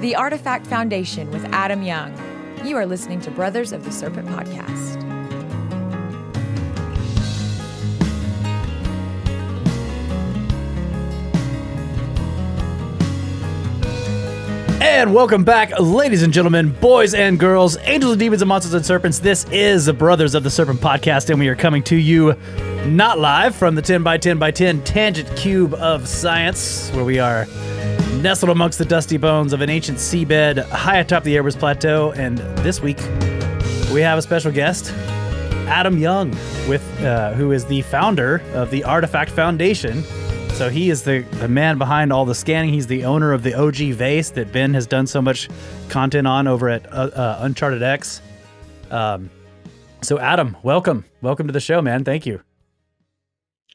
The Artifact Foundation with Adam Young. You are listening to Brothers of the Serpent podcast. And welcome back, ladies and gentlemen, boys and girls, angels and demons and monsters and serpents. This is the Brothers of the Serpent podcast, and we are coming to you not live from the 10 by 10 by 10 tangent cube of science, where we are nestled amongst the dusty bones of an ancient seabed high atop the Airbus Plateau. And this week, we have a special guest, Adam Young, who is the founder of the Artifact Foundation. So he is the man behind all the scanning. He's the owner of the OG Vase that Ben has done so much content on over at UnchartedX. So Adam, welcome. Welcome to the show, man. Thank you.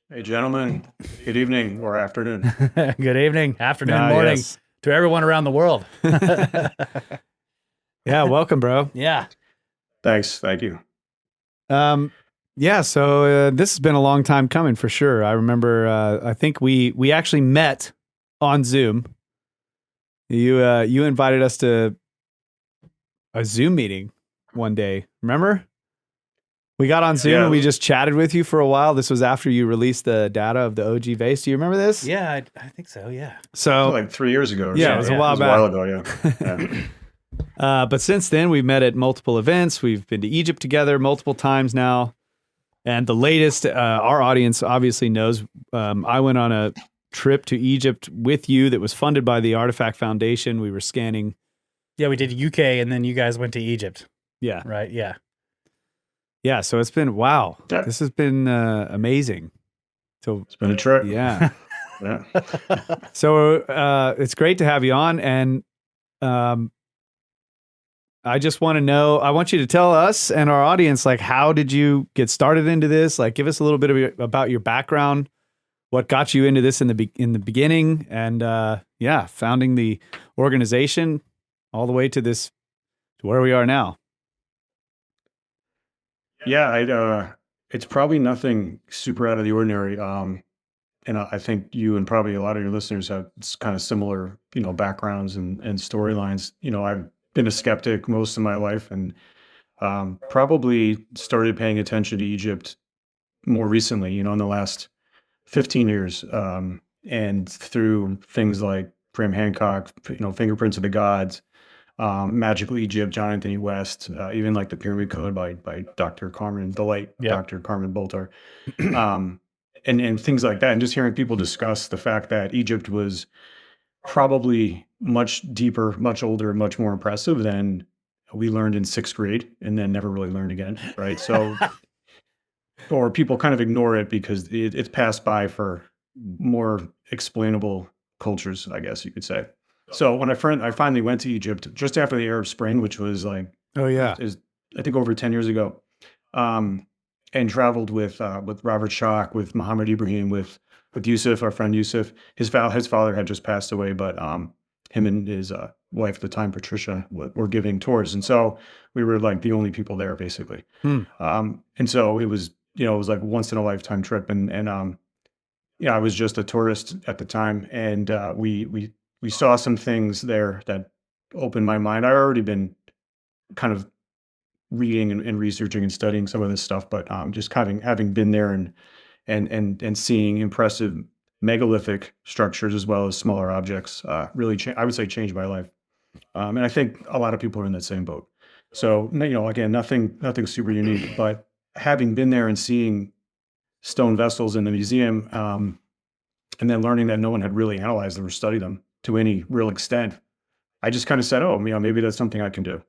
Hey, gentlemen. Good evening or afternoon. Good evening, afternoon, morning to everyone around the world. Yeah, welcome, bro. Yeah. Thanks. Thank you. Yeah, so this has been a long time coming for sure. I remember, I think we actually met on Zoom. You invited us to a Zoom meeting one day. Remember? We got on Zoom and we just chatted with you for a while. This was after you released the data of the OG Vase. Do you remember this? Yeah, I think so. Yeah. So like 3 years ago. Yeah, it was a while back. A while ago. Yeah. But since then, we've met at multiple events. We've been to Egypt together multiple times now. And the latest, our audience obviously knows, I went on a trip to Egypt with you that was funded by the Artifact Foundation. We were scanning. Yeah, we did UK and then you guys went to Egypt. Yeah. Right. Yeah. Yeah. So it's been, wow. Yeah. This has been amazing. So it's been a trip. Yeah. Yeah. So it's great to have you on. And I just want to know, I want you to tell us and our audience, like, how did you get started into this? Like, give us a little bit about your background, what got you into this in the beginning, and founding the organization all the way to where we are now. Yeah, it's probably nothing super out of the ordinary. And I think you and probably a lot of your listeners have kind of similar, backgrounds and storylines. I've been a skeptic most of my life, and probably started paying attention to Egypt more recently, in the last 15 years. And through things like Graham Hancock, Fingerprints of the Gods, Magical Egypt, John Anthony West, even like the Pyramid Code by Dr. Carmen, the late Dr. Carmen Bolter, and things like that. And just hearing people discuss the fact that Egypt was probably much deeper, much older, much more impressive than we learned in 6th grade and then never really learned again, right? So, or people kind of ignore it because it's passed by for more explainable cultures, I guess you could say. So when I finally went to Egypt just after the Arab Spring, which was like, is I think over 10 years ago, and traveled with Robert Schock, with Muhammad Ibrahim, with Yusuf, our friend Yusuf. His father had just passed away, but him and his wife at the time, Patricia, were giving tours, and so we were like the only people there, basically. And so it was like a once in a lifetime trip, and I was just a tourist at the time, and we saw some things there that opened my mind. I'd already been kind of reading and researching and studying some of this stuff, but just having been there and seeing impressive megalithic structures as well as smaller objects really I would say changed my life. And I think a lot of people are in that same boat. So, again, nothing super unique, but having been there and seeing stone vessels in the museum, and then learning that no one had really analyzed them or studied them to any real extent, I just kind of said, maybe that's something I can do.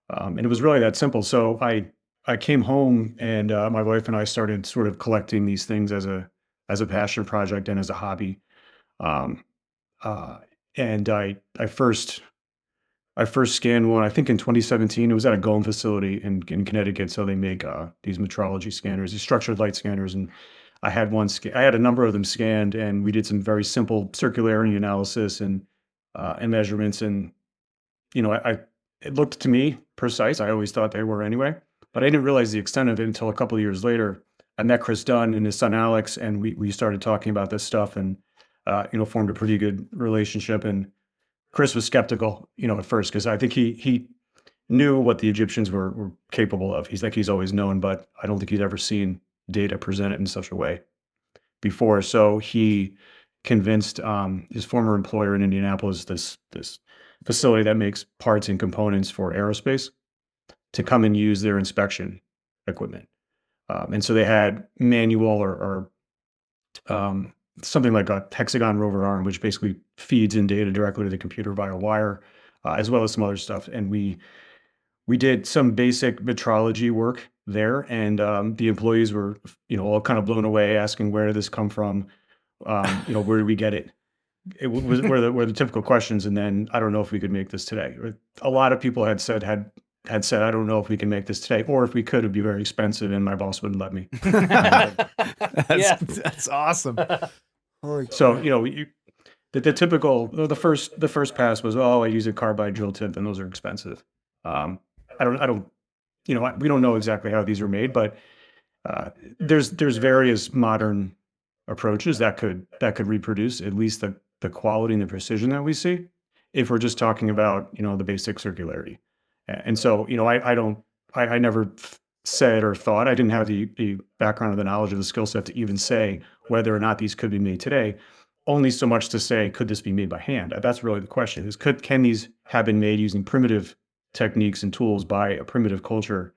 And it was really that simple. So I came home, and my wife and I started sort of collecting these things as a passion project and as a hobby. And I first scanned one, I think in 2017. It was at a Golem facility in Connecticut. So they make these metrology scanners, these structured light scanners, and I had I had a number of them scanned, and we did some very simple circularity analysis and measurements. And it looked to me precise. I always thought they were anyway, but I didn't realize the extent of it until a couple of years later. I met Chris Dunn and his son Alex, and we started talking about this stuff, and formed a pretty good relationship. And Chris was skeptical, at first, because I think he knew what the Egyptians were capable of. He's always known, but I don't think he'd ever seen data presented in such a way before. So he convinced his former employer in Indianapolis, this facility that makes parts and components for aerospace, to come and use their inspection equipment. And so they had manual or something like a hexagon rover arm, which basically feeds in data directly to the computer via wire, as well as some other stuff. And we did some basic metrology work there, and the employees were, all kind of blown away, asking, where did this come from? Where did we get it? It were the typical questions. And then, I don't know if we could make this today. A lot of people had said, I don't know if we can make this today, or if we could, it'd be very expensive, and my boss wouldn't let me. That's awesome. So, the typical, the first pass was, I use a carbide drill tip, and those are expensive. We don't know exactly how these are made, but there's various modern approaches that could reproduce at least the quality and the precision that we see, if we're just talking about, the basic circularity. And so, I never said or thought, I didn't have the background or the knowledge of the skill set to even say whether or not these could be made today. Only so much to say, could this be made by hand? That's really the question: can these have been made using primitive techniques and tools by a primitive culture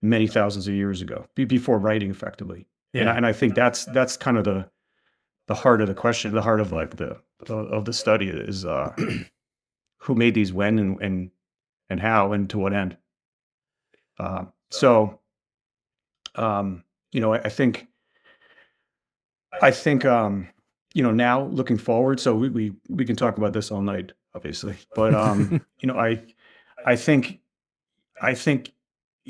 many thousands of years ago, before writing effectively? Yeah. And I think that's kind of the heart of the question, the heart of like the study is who made these when and how and to what end. I think now looking forward, so we can talk about this all night, obviously, but I think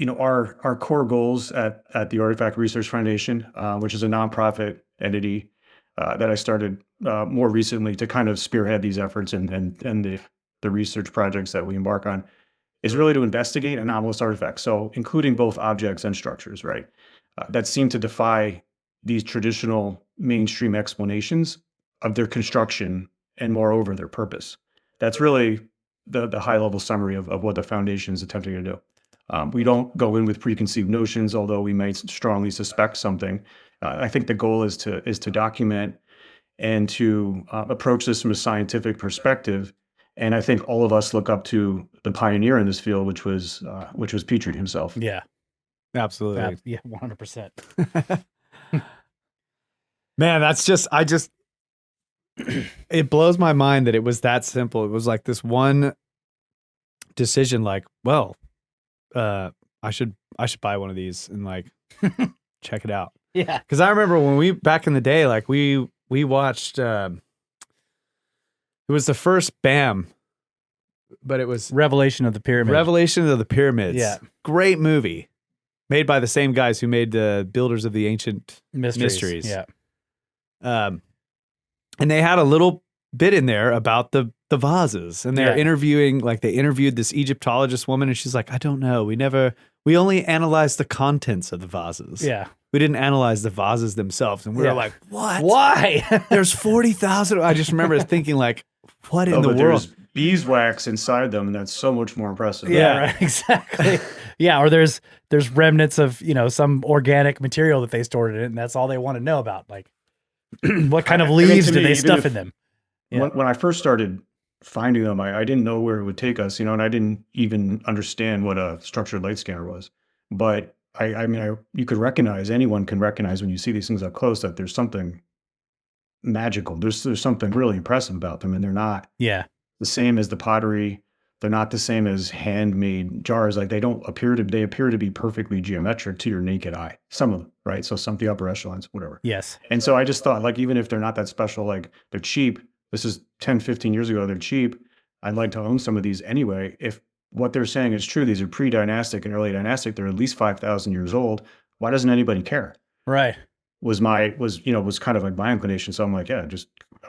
our core goals at the Artifact Research Foundation, which is a nonprofit entity that I started more recently to kind of spearhead these efforts and the research projects that we embark on, is really to investigate anomalous artifacts. So including both objects and structures, right, that seem to defy these traditional mainstream explanations of their construction and, moreover, their purpose. That's really the high level summary of what the foundation is attempting to do. We don't go in with preconceived notions, although we might strongly suspect something. I think the goal is to document and to approach this from a scientific perspective. And I think all of us look up to the pioneer in this field, which was Petrie himself. Yeah, Absolutely. yeah, 100%. Man, it blows my mind that it was that simple. It was like this one decision, like, well, I should buy one of these and like check it out. Yeah. Because I remember when back in the day, like we watched, it was the first BAM, but it was Revelation of the Pyramid. Revelation of the Pyramids. Yeah. Great movie. Made by the same guys who made the Builders of the Ancient Mysteries. Yeah. And they had a little bit in there about the vases, and they're interviewing, like they interviewed this Egyptologist woman, and she's like, I don't know. We only analyzed the contents of the vases. Yeah. We didn't analyze the vases themselves. And we were like, what? Why? There's 40,000. I just remember thinking like, what in the world? There's beeswax inside them, and that's so much more impressive. Yeah, right, exactly. Yeah, or there's remnants of, some organic material that they stored in it, and that's all they want to know about. Like, what kind of leaves do they stuff in them? Yeah. When I first started finding them, I didn't know where it would take us, and I didn't even understand what a structured light scanner was. But anyone can recognize when you see these things up close that there's something magical. There's something really impressive about them, and they're not the same as the pottery. They're not the same as handmade jars. Like they appear to be perfectly geometric to your naked eye. Some of them, right? So some of the upper echelons, whatever. Yes. And so I just thought, like, even if they're not that special, like they're cheap. This is 10, 15 years ago. They're cheap. I'd like to own some of these anyway. If what they're saying is true, these are pre-dynastic and early dynastic. They're at least 5,000 years old. Why doesn't anybody care? Right. Was kind of like my inclination. So I'm like,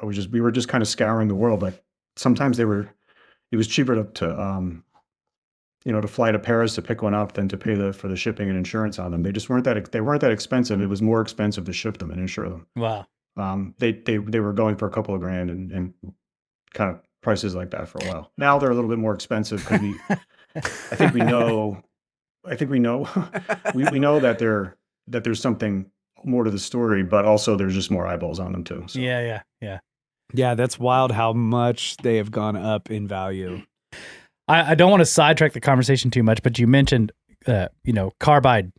we were just kind of scouring the world. But sometimes it was cheaper to fly to Paris to pick one up than to pay for the shipping and insurance on them. They just weren't that expensive. It was more expensive to ship them and insure them. Wow. They were going for a couple of grand and kind of prices like that for a while. Now they're a little bit more expensive because I think we know, we know that there's something more to the story, but also there's just more eyeballs on them too. So. Yeah. Yeah, that's wild how much they have gone up in value. I don't want to sidetrack the conversation too much, but you mentioned, carbide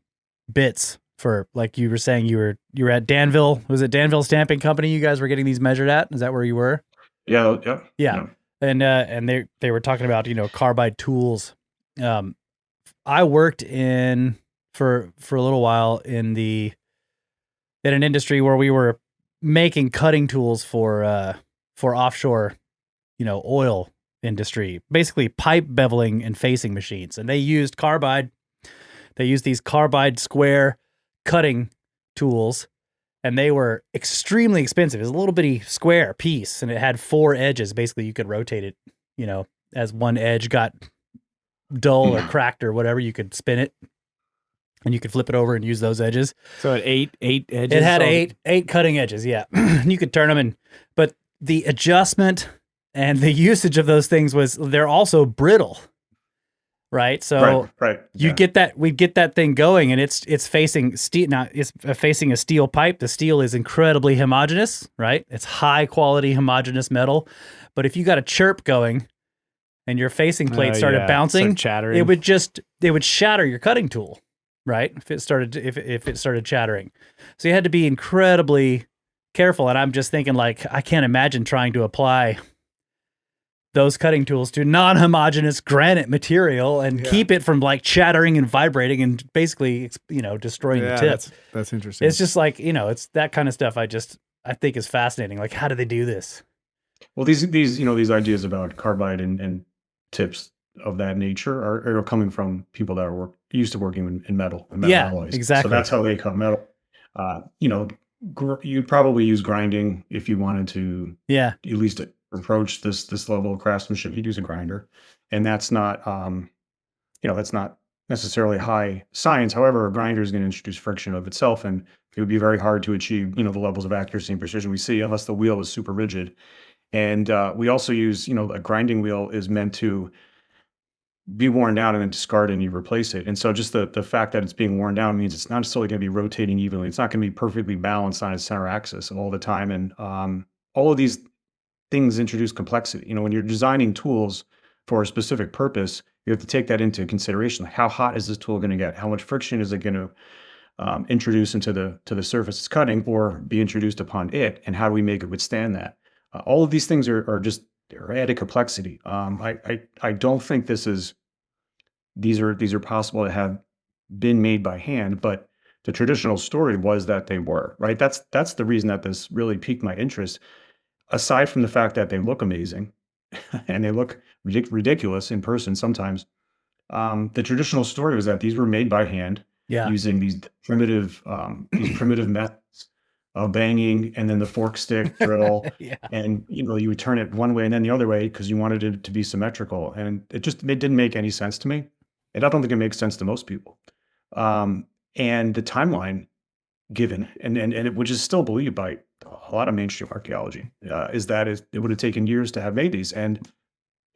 bits for, like you were saying, you were at Danville. Was it Danville Stamping Company? You guys were getting these measured at? Is that where you were? Yeah. And they were talking about, carbide tools. I worked for a little while in an industry where we were making cutting tools for offshore, oil industry, basically pipe beveling and facing machines. And they used carbide. They used these carbide square cutting tools, and they were extremely expensive. It was a little bitty square piece, and it had 4 edges. Basically, you could rotate it, as one edge got dull or cracked or whatever, you could spin it. And you could flip it over and use those edges. So it had 8 edges? It had eight cutting edges, yeah. You could turn them but the adjustment and the usage of those things they're also brittle, right? So right. we'd get that thing going, and it's facing steel. Now it's facing a steel pipe. The steel is incredibly homogeneous, right? It's high quality homogeneous metal. But if you got a chirp going and your facing plate started bouncing, chattering, it would shatter your cutting tool. Right. If it started chattering. So you had to be incredibly careful. And I'm just thinking, like, I can't imagine trying to apply those cutting tools to non-homogeneous granite material and keep it from like chattering and vibrating and basically, destroying the tip. That's interesting. It's just like, it's that kind of stuff I think is fascinating. Like, how do they do this? Well, these ideas about carbide and tips of that nature are coming from people that are used to working in metal and metal alloys. Exactly. So that's how they cut metal. You'd probably use grinding if you wanted to at least approach this level of craftsmanship. You'd use a grinder, and that's not that's not necessarily high science. However, a grinder is going to introduce friction of itself, and it would be very hard to achieve the levels of accuracy and precision we see unless the wheel is super rigid. And we also use a grinding wheel is meant to be worn down and then discarded and you replace it. And so just the fact that it's being worn down means it's not necessarily going to be rotating evenly. It's not going to be perfectly balanced on its center axis all the time. And all of these things introduce complexity. When you're designing tools for a specific purpose, you have to take that into consideration. Like, how hot is this tool going to get? How much friction is it going to introduce into the surface it's cutting or be introduced upon it? And how do we make it withstand that? All of these things are just added complexity. I don't think these are possible to have been made by hand, but the traditional story was that they were, right? That's the reason that this really piqued my interest. Aside from the fact that they look amazing and they look ridiculous in person sometimes, the traditional story was that these were made by hand using these primitive methods of banging and then the fork stick drill. And you would turn it one way and then the other way because you wanted it to be symmetrical. And it didn't make any sense to me. And I don't think it makes sense to most people. And the timeline given, which is still believed by a lot of mainstream archaeology, is that it would have taken years to have made these. And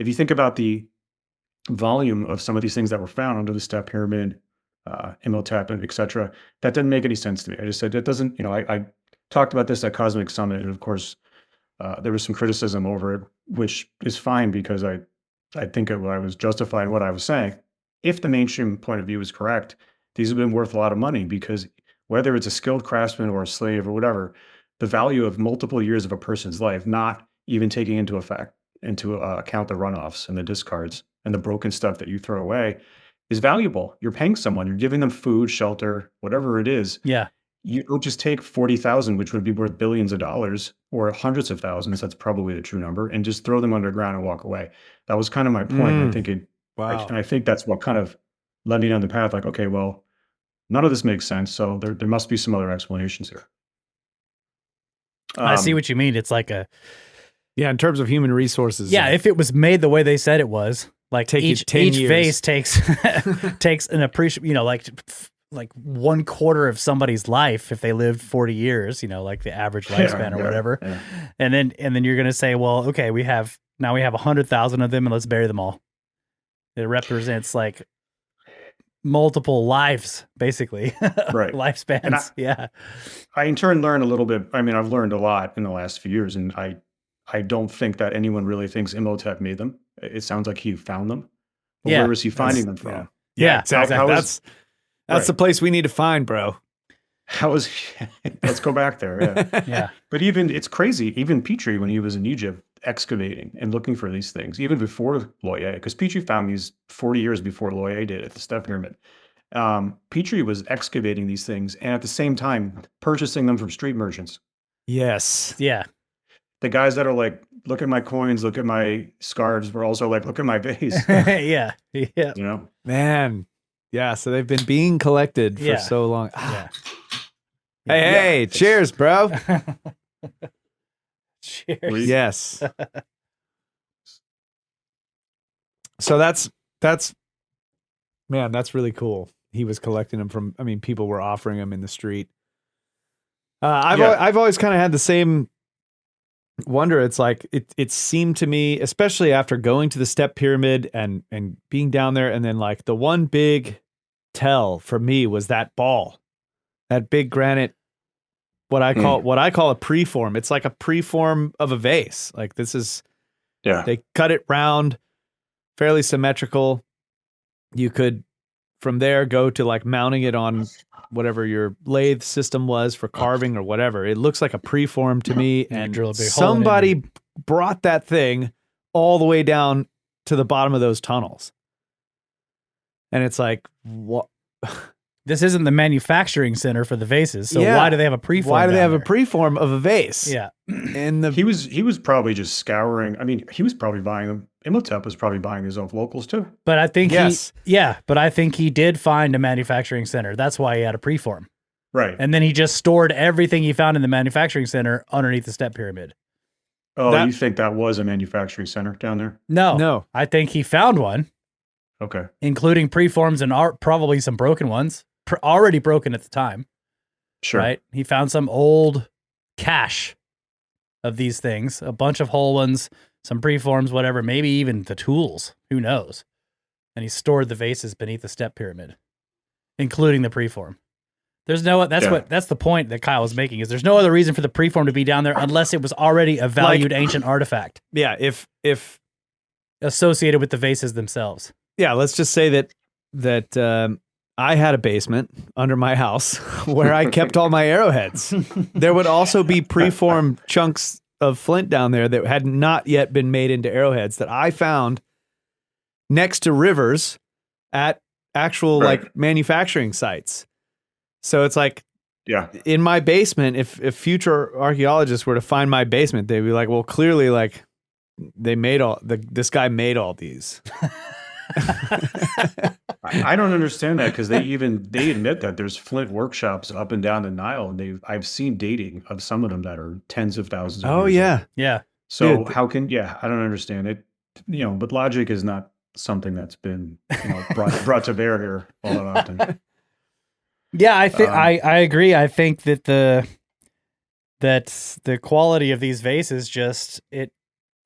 if you think about the volume of some of these things that were found under the step pyramid, Imhotep, and et cetera, that didn't make any sense to me. I just said, that doesn't, I talked about this at Cosmic Summit, and of course, there was some criticism over it, which is fine because I think I was justified in what I was saying. If the mainstream point of view is correct, these have been worth a lot of money because whether it's a skilled craftsman or a slave or whatever, the value of multiple years of a person's life, not even taking into account the runoffs and the discards and the broken stuff that you throw away, is valuable. You're paying someone, you're giving them food, shelter, whatever it is. Yeah. You don't just take 40,000, which would be worth billions of dollars, or hundreds of thousands, that's probably the true number, and just throw them underground and walk away. That was kind of my point. I think I think that's what kind of led me down the path. Like, okay, well, none of this makes sense. So there must be some other explanations here. I see what you mean. It's like in terms of human resources. Yeah, if it was made the way they said it was, like each vase takes an appreciable, like 1/4 of somebody's life if they lived 40 years, like the average lifespan or whatever. Yeah. And then you're going to say, well, okay, we have now we have 100,000 of them and let's bury them all. It represents like multiple lives, basically. Right. Lifespans. And I in turn learned a little bit. I mean, I've learned a lot in the last few years, and I don't think that anyone really thinks Imhotep made them. It sounds like he found them. But Yeah. where was he finding them from? Yeah, exactly. How That's right. the place we need to find, bro. How is let's go back there. Yeah. Yeah. But it's crazy. Even Petrie, when he was in Egypt excavating and looking for these things, even before Loye, because Petrie found these 40 years before Loye did at the Step Pyramid. Petrie was excavating these things and at the same time purchasing them from street merchants. Yes. Yeah. The guys that are like, look at my coins, look at my scarves, were also like, look at my vase. Yeah. Yeah. You know? Man. Yeah. So they've been being collected for Yeah. so long. Yeah. Hey, cheers, bro. Cheers. Yes. So that's man, that's really cool. He was collecting them from, I mean, people were offering them in the street. I've always kind of had the same wonder. It's like it seemed to me, especially after going to the Step Pyramid and being down there, and then like the one big tell for me was that ball, that big granite, what I call a preform. It's like a preform of a vase. Like this is, they cut it round, fairly symmetrical. You could from there go to like mounting it on whatever your lathe system was for carving or whatever. It looks like a preform to me, and drill a big hole in it. somebody brought that thing all the way down to the bottom of those tunnels. And it's like, what? This isn't the manufacturing center for the vases, so Yeah. why do they have a preform? Why do they down have a there? preform of a vase? Yeah. And He was probably just scouring. I mean, he was probably buying them. Imhotep was probably buying his own locals too. But I think Yes. but I think he did find a manufacturing center. That's why he had a preform. Right. And then he just stored everything he found in the manufacturing center underneath the Step Pyramid. You think that was a manufacturing center down there? No. I think he found one, Okay. including preforms and probably some broken ones, already broken at the time. Sure. Right? He found some old cache of these things, a bunch of whole ones, some preforms, whatever, maybe even the tools. Who knows? And he stored the vases beneath the Step Pyramid, including the preform. That's the point that Kyle was making, is there's no other reason for the preform to be down there unless it was already a valued ancient artifact. Yeah. If associated with the vases themselves. yeah, let's just say that I had a basement under my house where I kept all my arrowheads. There would also be preformed chunks of flint down there that had not yet been made into arrowheads that I found next to rivers at actual like manufacturing sites. So it's like, in my basement, if future archaeologists were to find my basement, they'd be like, well, clearly like this guy made all these. I don't understand that, because they admit that there's flint workshops up and down the Nile, and I've seen dating of some of them that are tens of thousands of years old. Yeah. So Dude, how can I don't understand it. But logic is not something that's been brought to bear here all that often. Yeah, I think I agree. I think that the quality of these vases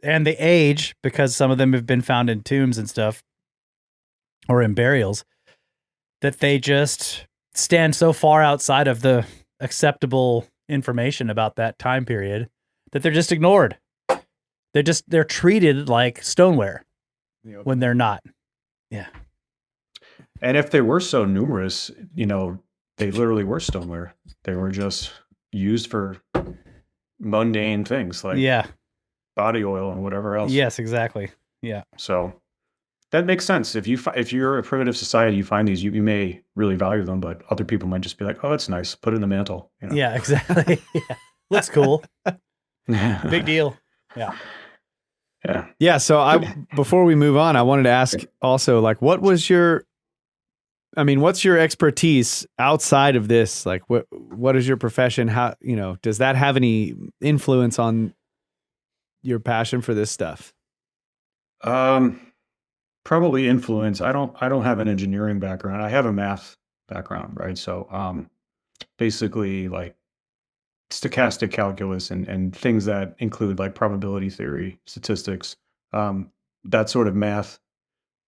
and the age, because some of them have been found in tombs and stuff or in burials, that they just stand so far outside of the acceptable information about that time period that they're just ignored. They're treated like stoneware when they're not. Yeah. And if they were so numerous, they literally were stoneware. They were just used for mundane things like body oil and whatever else. Yes, exactly. Yeah. So that makes sense. If you're a primitive society, you find these, you may really value them, but other people might just be like, "Oh, that's nice. Put it in the mantle." Yeah, exactly. Yeah. Looks cool. Big deal. Yeah. Yeah. Yeah. So before we move on, I wanted to ask also, like, what's your expertise outside of this? Like, what is your profession? How, does that have any influence on your passion for this stuff? Probably influence. I don't have an engineering background. I have a math background, right? So, basically like stochastic calculus and things that include like probability theory, statistics, That sort of math,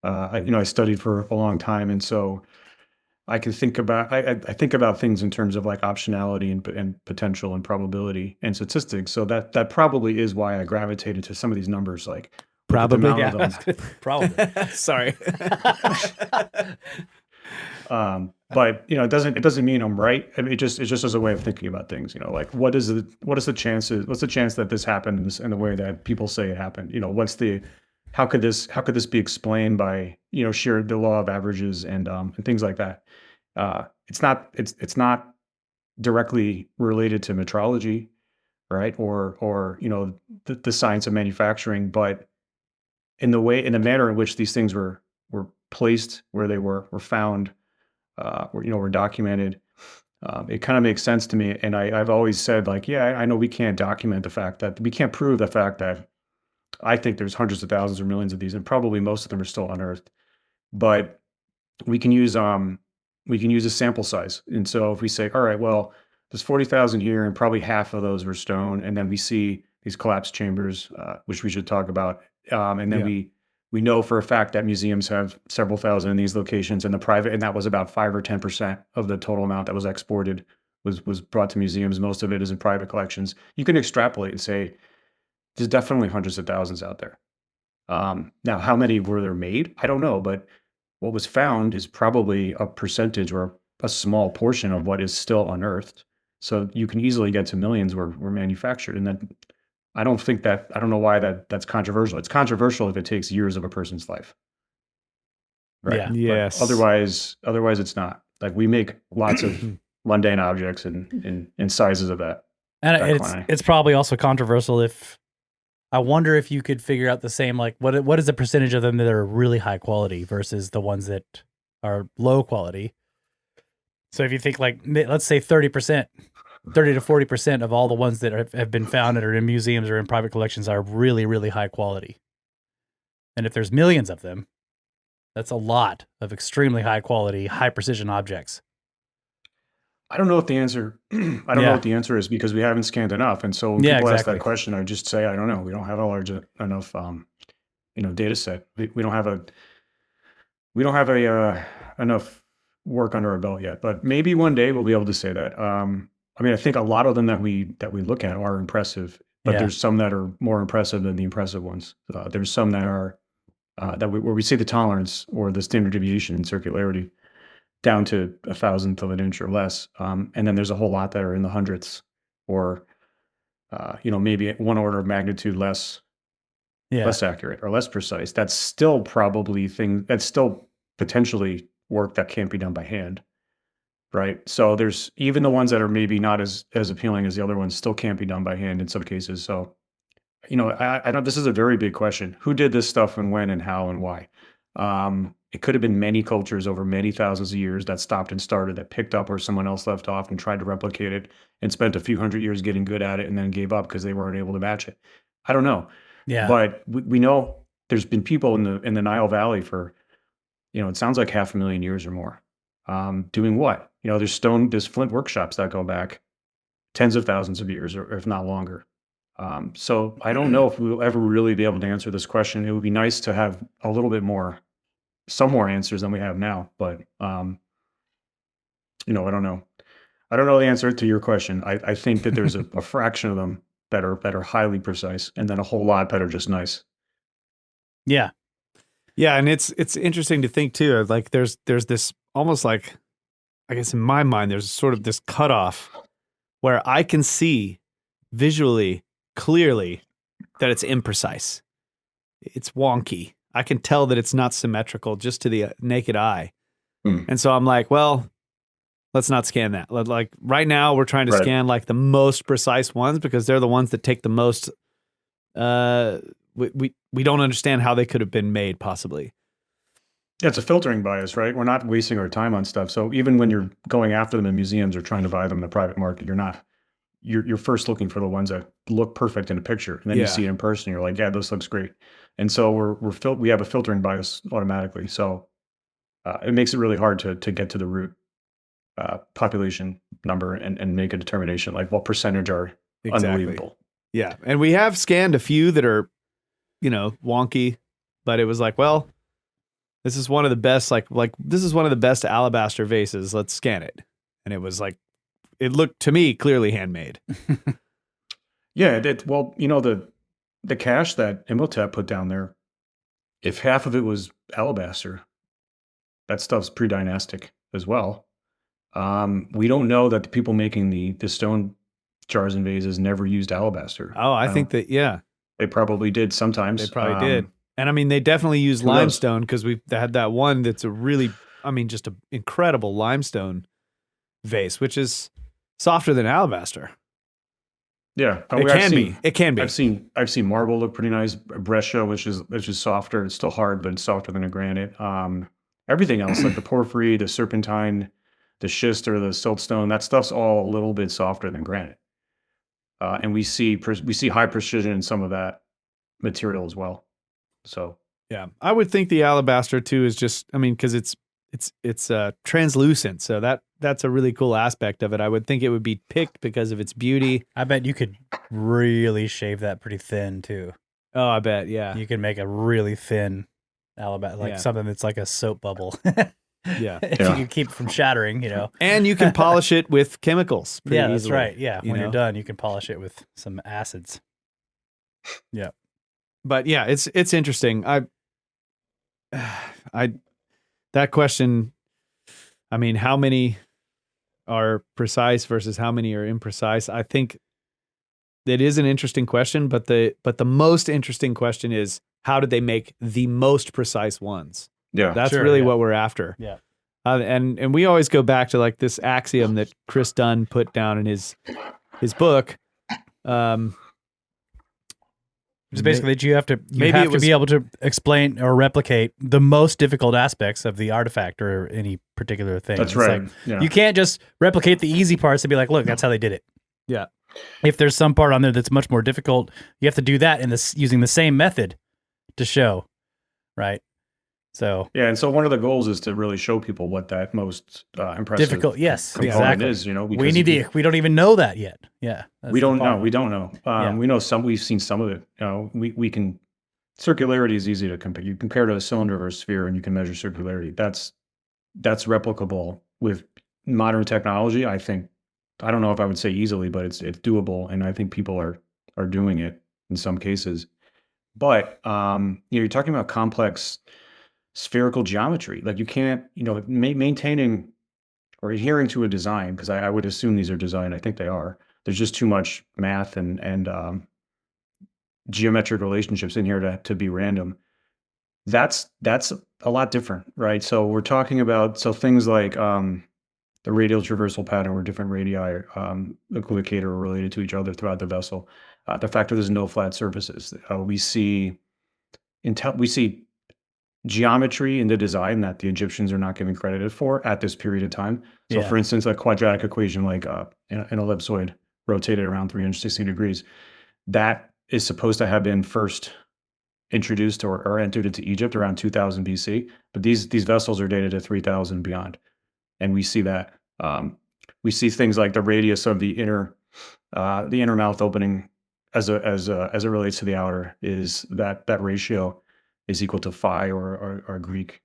I studied for a long time, and so I can think about I think about things in terms of like optionality and potential and probability and statistics. So that probably is why I gravitated to some of these numbers. Like look at the Probably. amount of them. Probably. Sorry. But it doesn't mean I'm right. I mean, it's just as a way of thinking about things. Like what is the chances? What's the chance that this happened in the way that people say it happened? How could this be explained by sheer the law of averages and things like that? It's not directly related to metrology, right? Or the science of manufacturing, but in the manner in which these things were placed, where they were found, were documented. It kind of makes sense to me. And I've always said, like, yeah, I know we can't document the fact that we can't prove the fact that I think there's hundreds of thousands or millions of these, and probably most of them are still unearthed. But we can use a sample size. And so if we say, all right, well, there's 40,000 here, and probably half of those were stone, and then we see these collapsed chambers, which we should talk about, and then we know for a fact that museums have several thousand in these locations, and that was about 5 or 10% of the total amount that was exported was brought to museums. Most of it is in private collections. You can extrapolate and say there's definitely hundreds of thousands out there. Now, how many were there made? I don't know, but what was found is probably a percentage or a small portion of what is still unearthed. So you can easily get to millions were manufactured, and then I don't know why that's controversial. It's controversial if it takes years of a person's life. Right. Yeah. Yes. But otherwise it's not. Like we make lots of mundane objects in sizes of that. And it's probably also controversial if I wonder if you could figure out the same, like what is the percentage of them that are really high quality versus the ones that are low quality. So if you think like, let's say 30% to 40% of all the ones that have been found that are in museums or in private collections are really, really high quality. And if there's millions of them, that's a lot of extremely high quality, high precision objects. I don't know what the answer is because we haven't scanned enough. And so when people ask that question, I just say, I don't know. We don't have a large enough, data set. We don't have enough work under our belt yet, but maybe one day we'll be able to say that. I think a lot of them that we look at are impressive, but there's some that are more impressive than the impressive ones. There's some that are where we see the tolerance or the standard deviation in circularity down to 1,000th of an inch or less, and then there's a whole lot that are in the hundredths, or maybe 1 order of magnitude less accurate or less precise. That's still potentially work that can't be done by hand. Right. So there's even the ones that are maybe not as appealing as the other ones still can't be done by hand in some cases. So, I know this is a very big question. Who did this stuff and when and how and why? It could have been many cultures over many thousands of years that stopped and started, that picked up where someone else left off and tried to replicate it and spent a few hundred years getting good at it and then gave up because they weren't able to match it. I don't know. Yeah. But we know there's been people in the Nile Valley for, it sounds like 500,000 years or more. Doing what? There's flint workshops that go back tens of thousands of years, or if not longer. So I don't know if we'll ever really be able to answer this question. It would be nice to have a little bit some more answers than we have now. But I don't know. I don't know the answer to your question. I think that there's a fraction of them that are highly precise, and then a whole lot that are just nice. Yeah. Yeah, and it's interesting to think too. Like there's this almost like, I guess in my mind, there's sort of this cutoff where I can see visually clearly that it's imprecise. It's wonky. I can tell that it's not symmetrical just to the naked eye. And so I'm like, well, let's not scan that. Like right now we're trying to scan like the most precise ones because they're the ones that take the most, we don't understand how they could have been made possibly. Yeah, it's a filtering bias, right? We're not wasting our time on stuff. So even when you're going after them in museums or trying to buy them in the private market, you're first looking for the ones that look perfect in a picture, and then you see it in person, and you're like, yeah, this looks great. And so we have a filtering bias automatically. So it makes it really hard to get to the root population number and make a determination like what percentage are unbelievable. Yeah, and we have scanned a few that are wonky, but it was like, well, this is one of the best, this is one of the best alabaster vases. Let's scan it. And it was like, it looked to me clearly handmade. Yeah. Well, the cache that Imhotep put down there, if half of it was alabaster, that stuff's pre-dynastic as well. We don't know that the people making the stone jars and vases never used alabaster. Oh, I think that, yeah. They probably did sometimes. They probably did. And I mean, they definitely use limestone because we've had that one that's a really, just an incredible limestone vase, which is softer than alabaster. Yeah, It can be. I've seen marble look pretty nice. Brescia, which is softer. It's still hard, but it's softer than a granite. Everything else, like the porphyry, the serpentine, the schist or the siltstone, that stuff's all a little bit softer than granite. And we see high precision in some of that material as well. So yeah, I would think the alabaster too is just, because it's translucent, so that's a really cool aspect of it. I would think it would be picked because of its beauty. I bet you could really shave that pretty thin too. Oh, I bet, yeah. You can make a really thin alabaster, something that's like a soap bubble. Yeah. If you can keep it from shattering, And you can polish it with chemicals. Yeah, that's easily, right. Yeah, when you're done, you can polish it with some acids. Yeah. But yeah, it's interesting. That question, how many are precise versus how many are imprecise? I think it is an interesting question, but the most interesting question is, how did they make the most precise ones? Yeah, that's really what we're after. Yeah. And we always go back to like this axiom that Chris Dunn put down in his book. It's basically that you have to be able to explain or replicate the most difficult aspects of the artifact or any particular thing. That's right. You can't just replicate the easy parts and be like, look, that's how they did it. Yeah. If there's some part on there that's much more difficult, you have to do that using the same method to show, right? So yeah, and so one of the goals is to really show people what that most impressive difficult, component is. We don't even know that yet. Yeah, we don't know. We don't know. We know some. We've seen some of it. We can. Circularity is easy to compare. You compare to a cylinder or a sphere, and you can measure circularity. That's replicable with modern technology. I think. I don't know if I would say easily, but it's doable, and I think people are doing it in some cases. But you're talking about complex spherical geometry. Like you can't, maintaining or adhering to a design, because I would assume these are designed. I think they are. There's just too much math and geometric relationships in here to be random. That's a lot different, right? So we're talking about things like the radial traversal pattern, where different radii equivocate or related to each other throughout the vessel. The fact that there's no flat surfaces. We see geometry in the design that the Egyptians are not giving credit for at this period of time. So for instance, a quadratic equation like an ellipsoid rotated around 360 degrees, that is supposed to have been first introduced or entered into Egypt around 2000 BC. But these vessels are dated to 3000 beyond. And we see that. We see things like the radius of the inner mouth opening as it relates to the outer, is that ratio is equal to phi or Greek,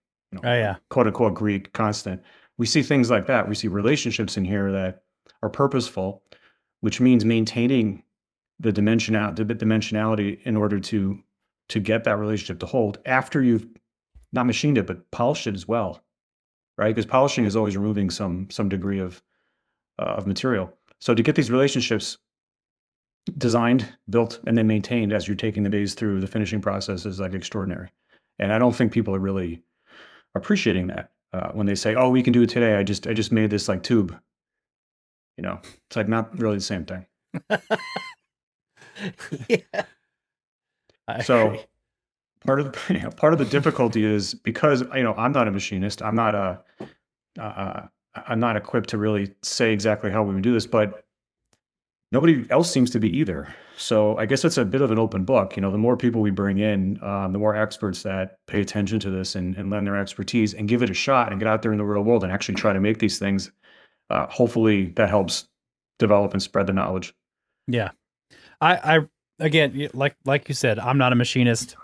quote unquote Greek constant. We see things like that. We see relationships in here that are purposeful, which means maintaining the dimensionality in order to get that relationship to hold after you've not machined it, but polished it as well, right? Because polishing is always removing some degree of material. So to get these relationships designed, built, and then maintained as you're taking the vase through the finishing process is like extraordinary. And I don't think people are really appreciating that when they say, "Oh, we can do it today. I just made this like tube." It's like not really the same thing. Yeah. So part of the difficulty is because I'm not a machinist. I'm not equipped to really say exactly how we would do this, but nobody else seems to be either. So I guess it's a bit of an open book. The more people we bring in, the more experts that pay attention to this and lend their expertise and give it a shot and get out there in the real world and actually try to make these things. Hopefully that helps develop and spread the knowledge. Yeah. I again, like you said, I'm not a machinist.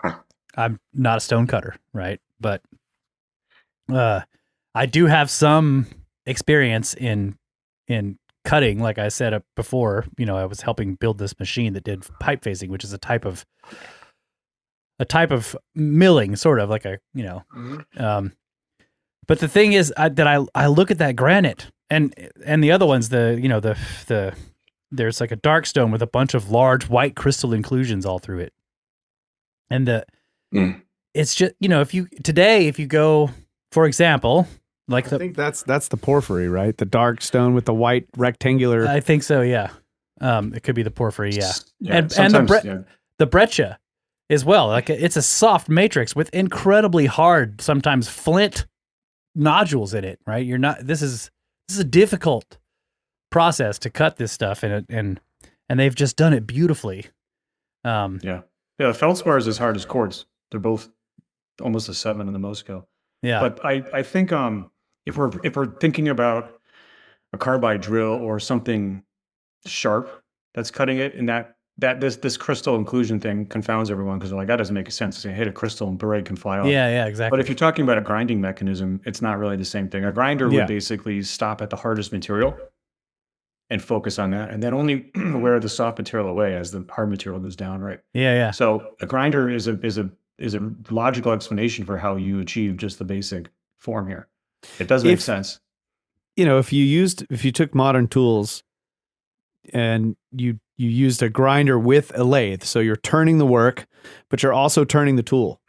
I'm not a stone cutter, right? But I do have some experience in cutting. Like I said before, I was helping build this machine that did pipe phasing, which is a type of milling, sort of like but the thing is that I look at that granite and the other ones, the there's like a dark stone with a bunch of large white crystal inclusions all through it. And it's just, if you go, for example, like I think that's the porphyry, right? The dark stone with the white rectangular. I think so, yeah. It could be the porphyry, yeah. And the breccia as well. Like it's a soft matrix with incredibly hard, sometimes flint nodules in it, right? This is a difficult process to cut this stuff, and they've just done it beautifully. The feldspar is as hard as quartz. They're both almost a 7 in the Moscow. Yeah, but I think if we're thinking about a carbide drill or something sharp that's cutting it, and that this crystal inclusion thing confounds everyone because they're like, that doesn't make sense. They hit a crystal and braid can fly off. Yeah, exactly. But if you're talking about a grinding mechanism, it's not really the same thing. A grinder would basically stop at the hardest material and focus on that, and then only wear the soft material away as the hard material goes down, right? Yeah. So a grinder is a logical explanation for how you achieve just the basic form here. It does make sense. If you took modern tools and you used a grinder with a lathe, so you're turning the work, but you're also turning the tool.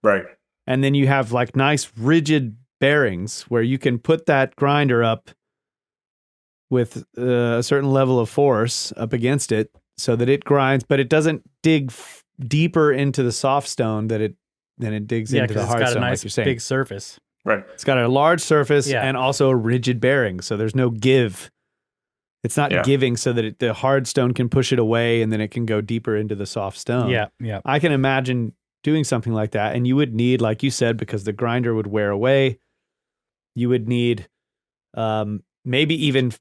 Right. And then you have like nice rigid bearings where you can put that grinder up with a certain level of force up against it so that it grinds, but it doesn't dig deeper into the soft stone than it digs into the hard stone, like you're saying. Big surface. Right. It's got a large surface and also a rigid bearing, so there's no give. It's not giving so that the hard stone can push it away and then it can go deeper into the soft stone. Yeah. I can imagine doing something like that, and you would need, like you said, because the grinder would wear away, you would need maybe even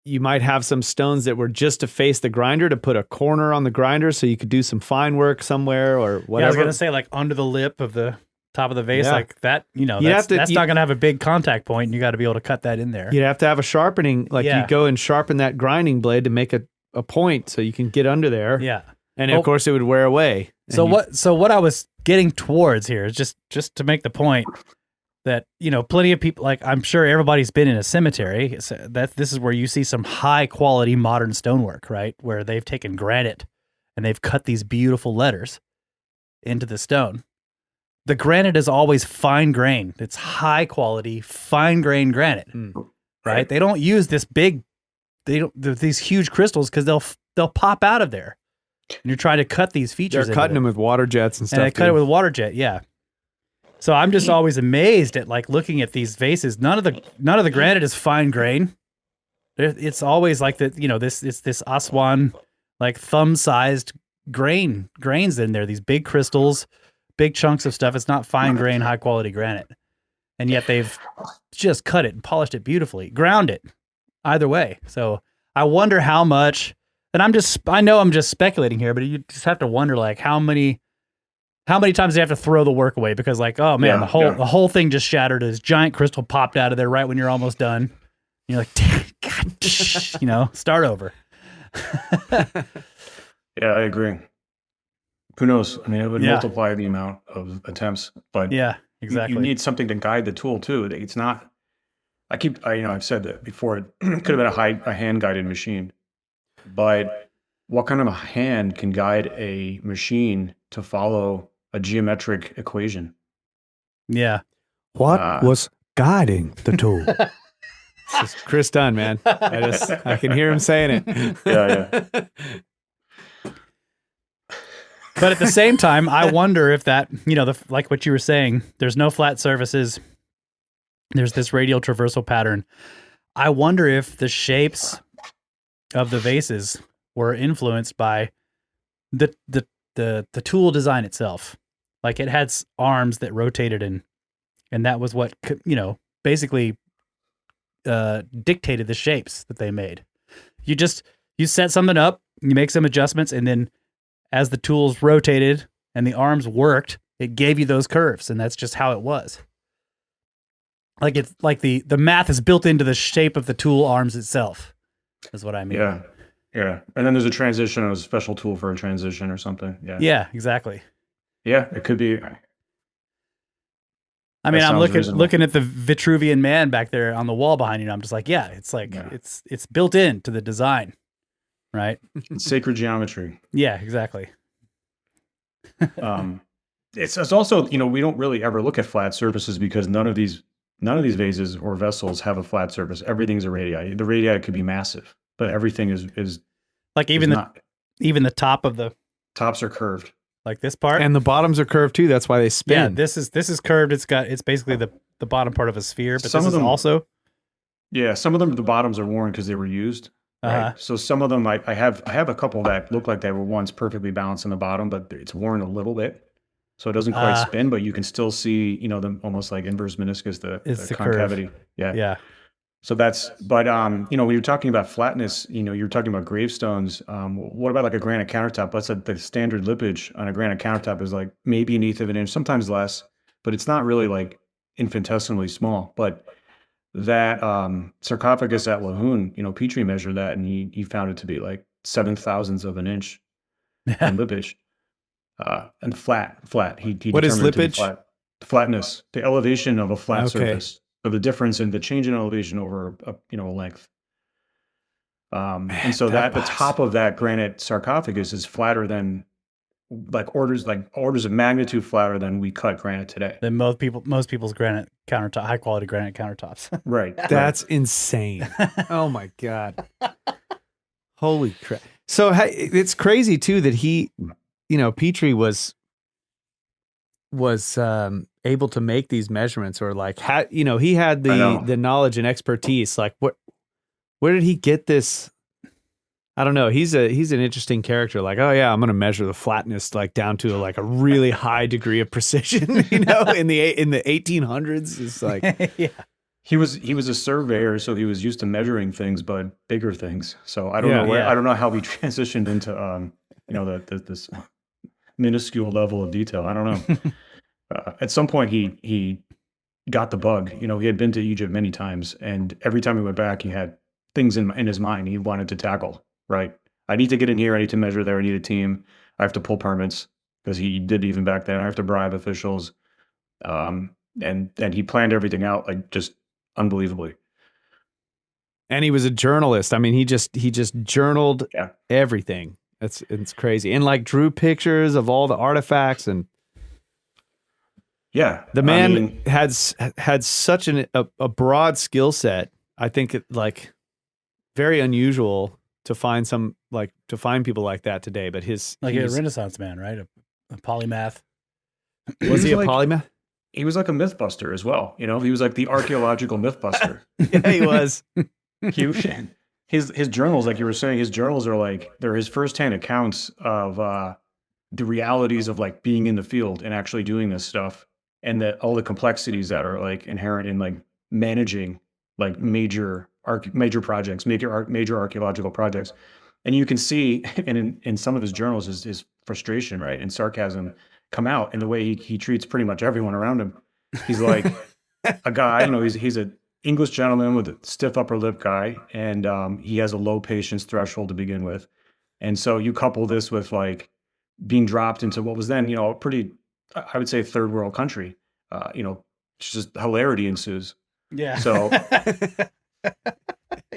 you might have some stones that were just to face the grinder, to put a corner on the grinder so you could do some fine work somewhere or whatever. Yeah, I was going to say like under the lip of the top of the vase, like that, that's not going to have a big contact point, and you got to be able to cut that in there. You'd have to have a sharpening, like you go and sharpen that grinding blade to make a point so you can get under there. Yeah. And of course it would wear away. So what I was getting towards here is just to make the point that, plenty of people, like I'm sure everybody's been in a cemetery, so this is where you see some high quality modern stonework, right? Where they've taken granite and they've cut these beautiful letters into the stone. The granite is always fine grain. It's high quality, fine grain granite, right? They don't use these huge crystals because they'll pop out of there. And you're trying to cut these features. They're cutting them with water jets and stuff. And they cut it with water jet, yeah. So I'm just always amazed at like looking at these vases. None of the granite is fine grain. It's always like this Aswan like thumb-sized grains in there. These big crystals, big chunks of stuff. It's not fine grain, high quality granite, and yet they've just cut it and polished it beautifully, ground it either way. So I wonder how much. And I know I'm just speculating here, but you just have to wonder like how many times they have to throw the work away because like, oh man, the whole thing just shattered. This giant crystal popped out of there right when you're almost done. And you're like, God, start over. Yeah, I agree. Who knows? I mean, it would multiply the amount of attempts, but yeah, exactly. You need something to guide the tool too. It's not. I've said that before. It could have been a hand guided machine, but what kind of a hand can guide a machine to follow a geometric equation? Yeah. What was guiding the tool? This is Chris Dunn, man. I can hear him saying it. Yeah. But at the same time, I wonder if that, like what you were saying, there's no flat surfaces. There's this radial traversal pattern. I wonder if the shapes of the vases were influenced by the tool design itself. Like it had arms that rotated and that was what, basically dictated the shapes that they made. You set something up, you make some adjustments, and then as the tools rotated and the arms worked, it gave you those curves, and that's just how it was. Like it's like the math is built into the shape of the tool arms itself, is what I mean. Yeah. Yeah. And then there's a transition, a special tool for a transition or something. Yeah. Yeah, exactly. Yeah. It could be. I mean, That I'm sounds reasonable. looking at the Vitruvian Man back there on the wall behind you, and I'm just like, yeah, it's like it's built into the design, right? It's sacred geometry. Yeah, exactly. It's also, you know, we don't really ever look at flat surfaces because none of these vases or vessels have a flat surface. Everything's a radii. The radii could be massive, but everything is Like even the top of the tops are curved. like this part. And the bottoms are curved too. That's why they spin. Yeah, this is curved. It's basically the bottom part of a sphere, but Some this of is them- also Yeah, some of them the bottoms are worn because they were used. Uh-huh. Right? So some of them I have a couple that look like they were once perfectly balanced in the bottom, but it's worn a little bit. So it doesn't quite spin, but you can still see, you know, the almost like inverse meniscus, It's the the curve. concavity. Yeah. yeah. So that's, but you know, when you're talking about flatness, you know, you're talking about gravestones. What about like a granite countertop? Let's say the standard lippage on a granite countertop is like maybe an eighth of an inch, sometimes less, but it's not really like infinitesimally small. But that sarcophagus at Lahoun, you know, Petrie measured that and he found it to be like 7/1000 of an inch in lippage. And flat. He What is determined it to be lippage? flat. Flatness, the elevation of a flat Okay. surface. So the difference in the change in elevation over a length. And so that the box. top of that granite sarcophagus is flatter than orders of magnitude flatter than we cut granite today. Then most people's granite countertop, high quality granite countertops. Right. That's insane. Oh my God. Holy crap. So it's crazy too that he, you know, Petrie was able to make these measurements, or like you know, he had I know. the knowledge and expertise. Like where did he get this? I don't know. He's an interesting character. Like, oh yeah, I'm going to measure the flatness like down to like a really high degree of precision, you know, in the 1800s. It's like, yeah. He was a surveyor, so he was used to measuring things, but bigger things. So I don't Yeah, know yeah. I don't know how he transitioned into you know this minuscule level of detail. I don't know. At some point, he got the bug. You know, he had been to Egypt many times, and every time he went back, he had things in his mind he wanted to tackle. Right, I need to get in here. I need to measure there. I need a team. I have to pull permits because he did even back then. I have to bribe officials, and he planned everything out like just unbelievably. and he was a journalist. I mean, he just journaled Yeah. everything. It's crazy, and like drew pictures of all the artifacts, and Yeah, the I man mean, had such a broad skill set. I think it like very unusual to find people like that today. But Like a he's- Renaissance man, right? A polymath. was he a like- polymath? he was like a mythbuster as well. You know, he was like the archaeological mythbuster. Yeah, he was. His journals, like you were saying, his journals are like they're his firsthand accounts of the realities of like being in the field and actually doing this stuff, and that all the complexities that are like inherent in like managing like major projects, major archaeological projects. And you can see in some of his journals his frustration, right, and sarcasm come out in the way he treats pretty much everyone around him. He's like a guy, you know, he's an English gentleman with a stiff upper lip guy, and he has a low patience threshold to begin with. And so you couple this with like being dropped into what was then, you know, a pretty, I would say, third world country. You know, it's just hilarity ensues. Yeah. So,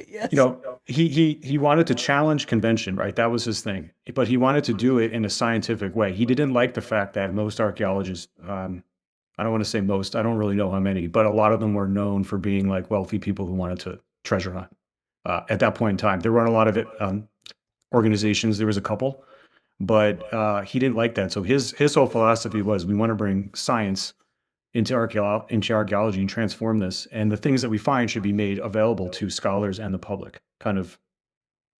yes. you know, he wanted to challenge convention, right? That was his thing. But he wanted to do it in a scientific way. He didn't like the fact that most archaeologists, I don't want to say most, I don't really know how many, but a lot of them were known for being like wealthy people who wanted to treasure hunt. At that point in time, there weren't a lot of organizations. There was a couple, but he didn't like that. So his whole philosophy was, we want to bring science into archaeology and transform this, and the things that we find should be made available to scholars and the public, kind of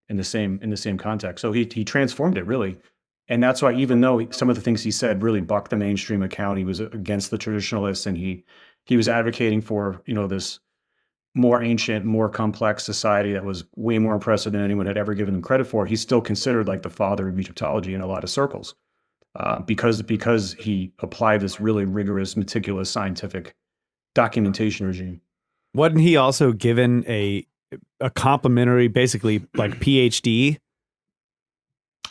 in the same context. So he transformed it really, and that's why, even though some of the things he said really bucked the mainstream account, he was against the traditionalists, and he was advocating for, you know, this more ancient, more complex society that was way more impressive than anyone had ever given him credit for, he's still considered like the father of Egyptology in a lot of circles, because he applied this really rigorous, meticulous scientific documentation regime. Wasn't he also given a complimentary, basically like PhD?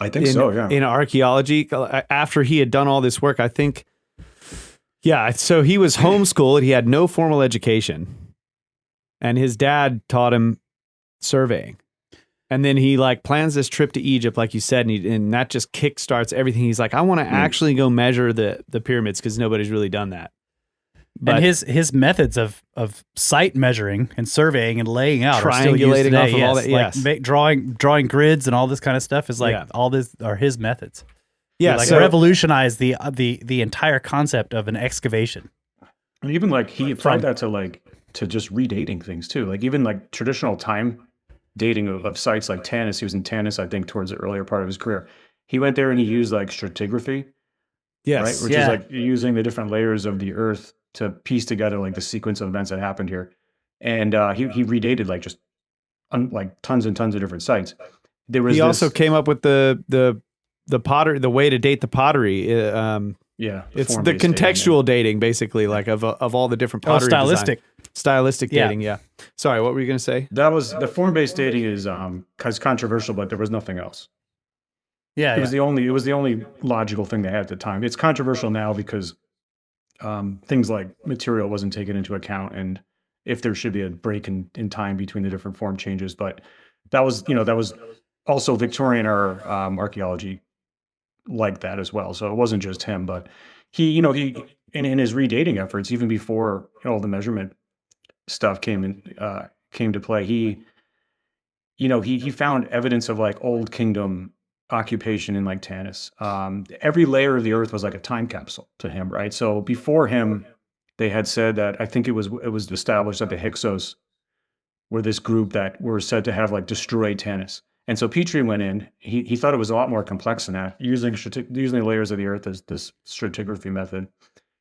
I think so, yeah. In archaeology, after he had done all this work, I think. Yeah, so he was homeschooled. He had no formal education, and his dad taught him surveying. And then he like plans this trip to Egypt, like you said, and that just kickstarts everything. He's like, I want to actually go measure the pyramids because nobody's really done that. But and his methods of site measuring and surveying and laying out are still used triangulating today. off of all that, yes. Like drawing grids and all this kind of stuff is like all this are his methods. Yeah, He, like so revolutionized the entire concept of an excavation. And even like he applied that to just redating things too. Like even like traditional time dating of sites like Tanis. He was in Tanis, I think, towards the earlier part of his career. He went there and he used like stratigraphy, yes, right? Which is like using the different layers of the earth to piece together like the sequence of events that happened here. And he redated like just like tons and tons of different sites. He also came up with the pottery, the way to date the pottery. It's the contextual dating, basically, like of all the different pottery. Stylistic dating. Yeah. Sorry, what were you going to say? That was the form-based dating is controversial, but there was nothing else. Yeah, it was the only logical thing they had at the time. It's controversial now because things like material wasn't taken into account, and if there should be a break in time between the different form changes. But that was also Victorian era archaeology like that as well. So it wasn't just him, but he in his redating efforts, even before all the measurement stuff came to play, he found evidence of like old kingdom occupation in like Tanis. Every layer of the earth was like a time capsule to him, right? So before him, they had said that I think it was established that the Hyksos were this group that were said to have like destroyed Tanis. And so Petrie went in. He thought it was a lot more complex than that. Using the layers of the earth as this stratigraphy method,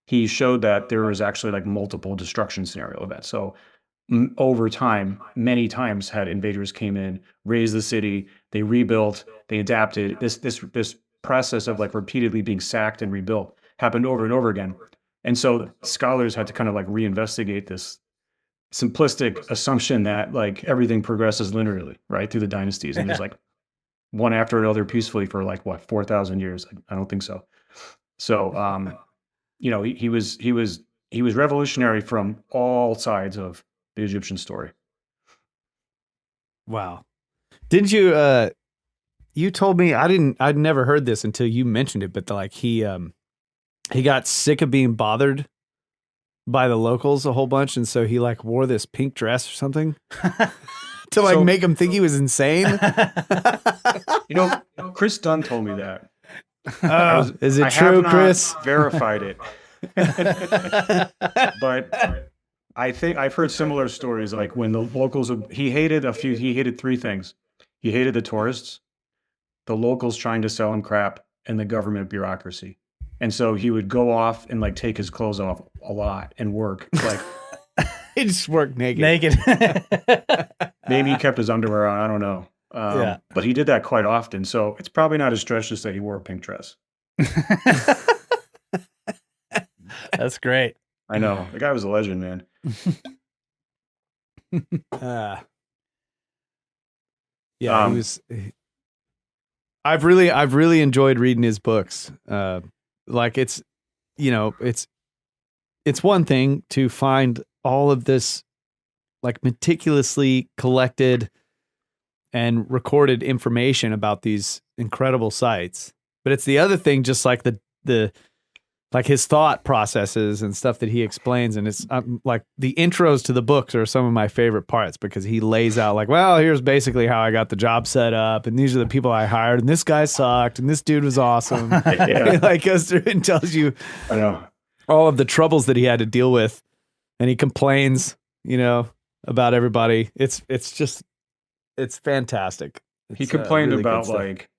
he showed that there was actually like multiple destruction scenario events. So over time, many times had invaders came in, razed the city, they rebuilt, they adapted. This process of like repeatedly being sacked and rebuilt happened over and over again. And so scholars had to kind of like reinvestigate this simplistic assumption that like everything progresses linearly, right, through the dynasties, and there's like one after another peacefully for like 4,000 years. I don't think so. So he was revolutionary from all sides of the Egyptian story. Wow. Didn't you you told me, I'd never heard this until you mentioned it, but like he got sick of being bothered by the locals a whole bunch, and so he like wore this pink dress or something to like make him think he was insane. Chris Dunn told me that. Is it true, Chris? Verified it. But I think I've heard similar stories, like when the locals he hated three things. He hated the tourists, the locals trying to sell him crap, and the government bureaucracy. And so he would go off and like take his clothes off a lot and work like he just worked naked. Maybe he kept his underwear on. I don't know. But he did that quite often. So it's probably not a stretch to say he wore a pink dress. That's great. I know. The guy was a legend, man. He was. I've really enjoyed reading his books. Like it's one thing to find all of this like meticulously collected and recorded information about these incredible sites, but it's the other thing, just like the like his thought processes and stuff that he explains. And it's like the intros to the books are some of my favorite parts, because he lays out like, well, here's basically how I got the job set up, and these are the people I hired, and this guy sucked, and this dude was awesome. He like goes through and tells you all of the troubles that he had to deal with, and he complains, about everybody. It's fantastic. He complained really about like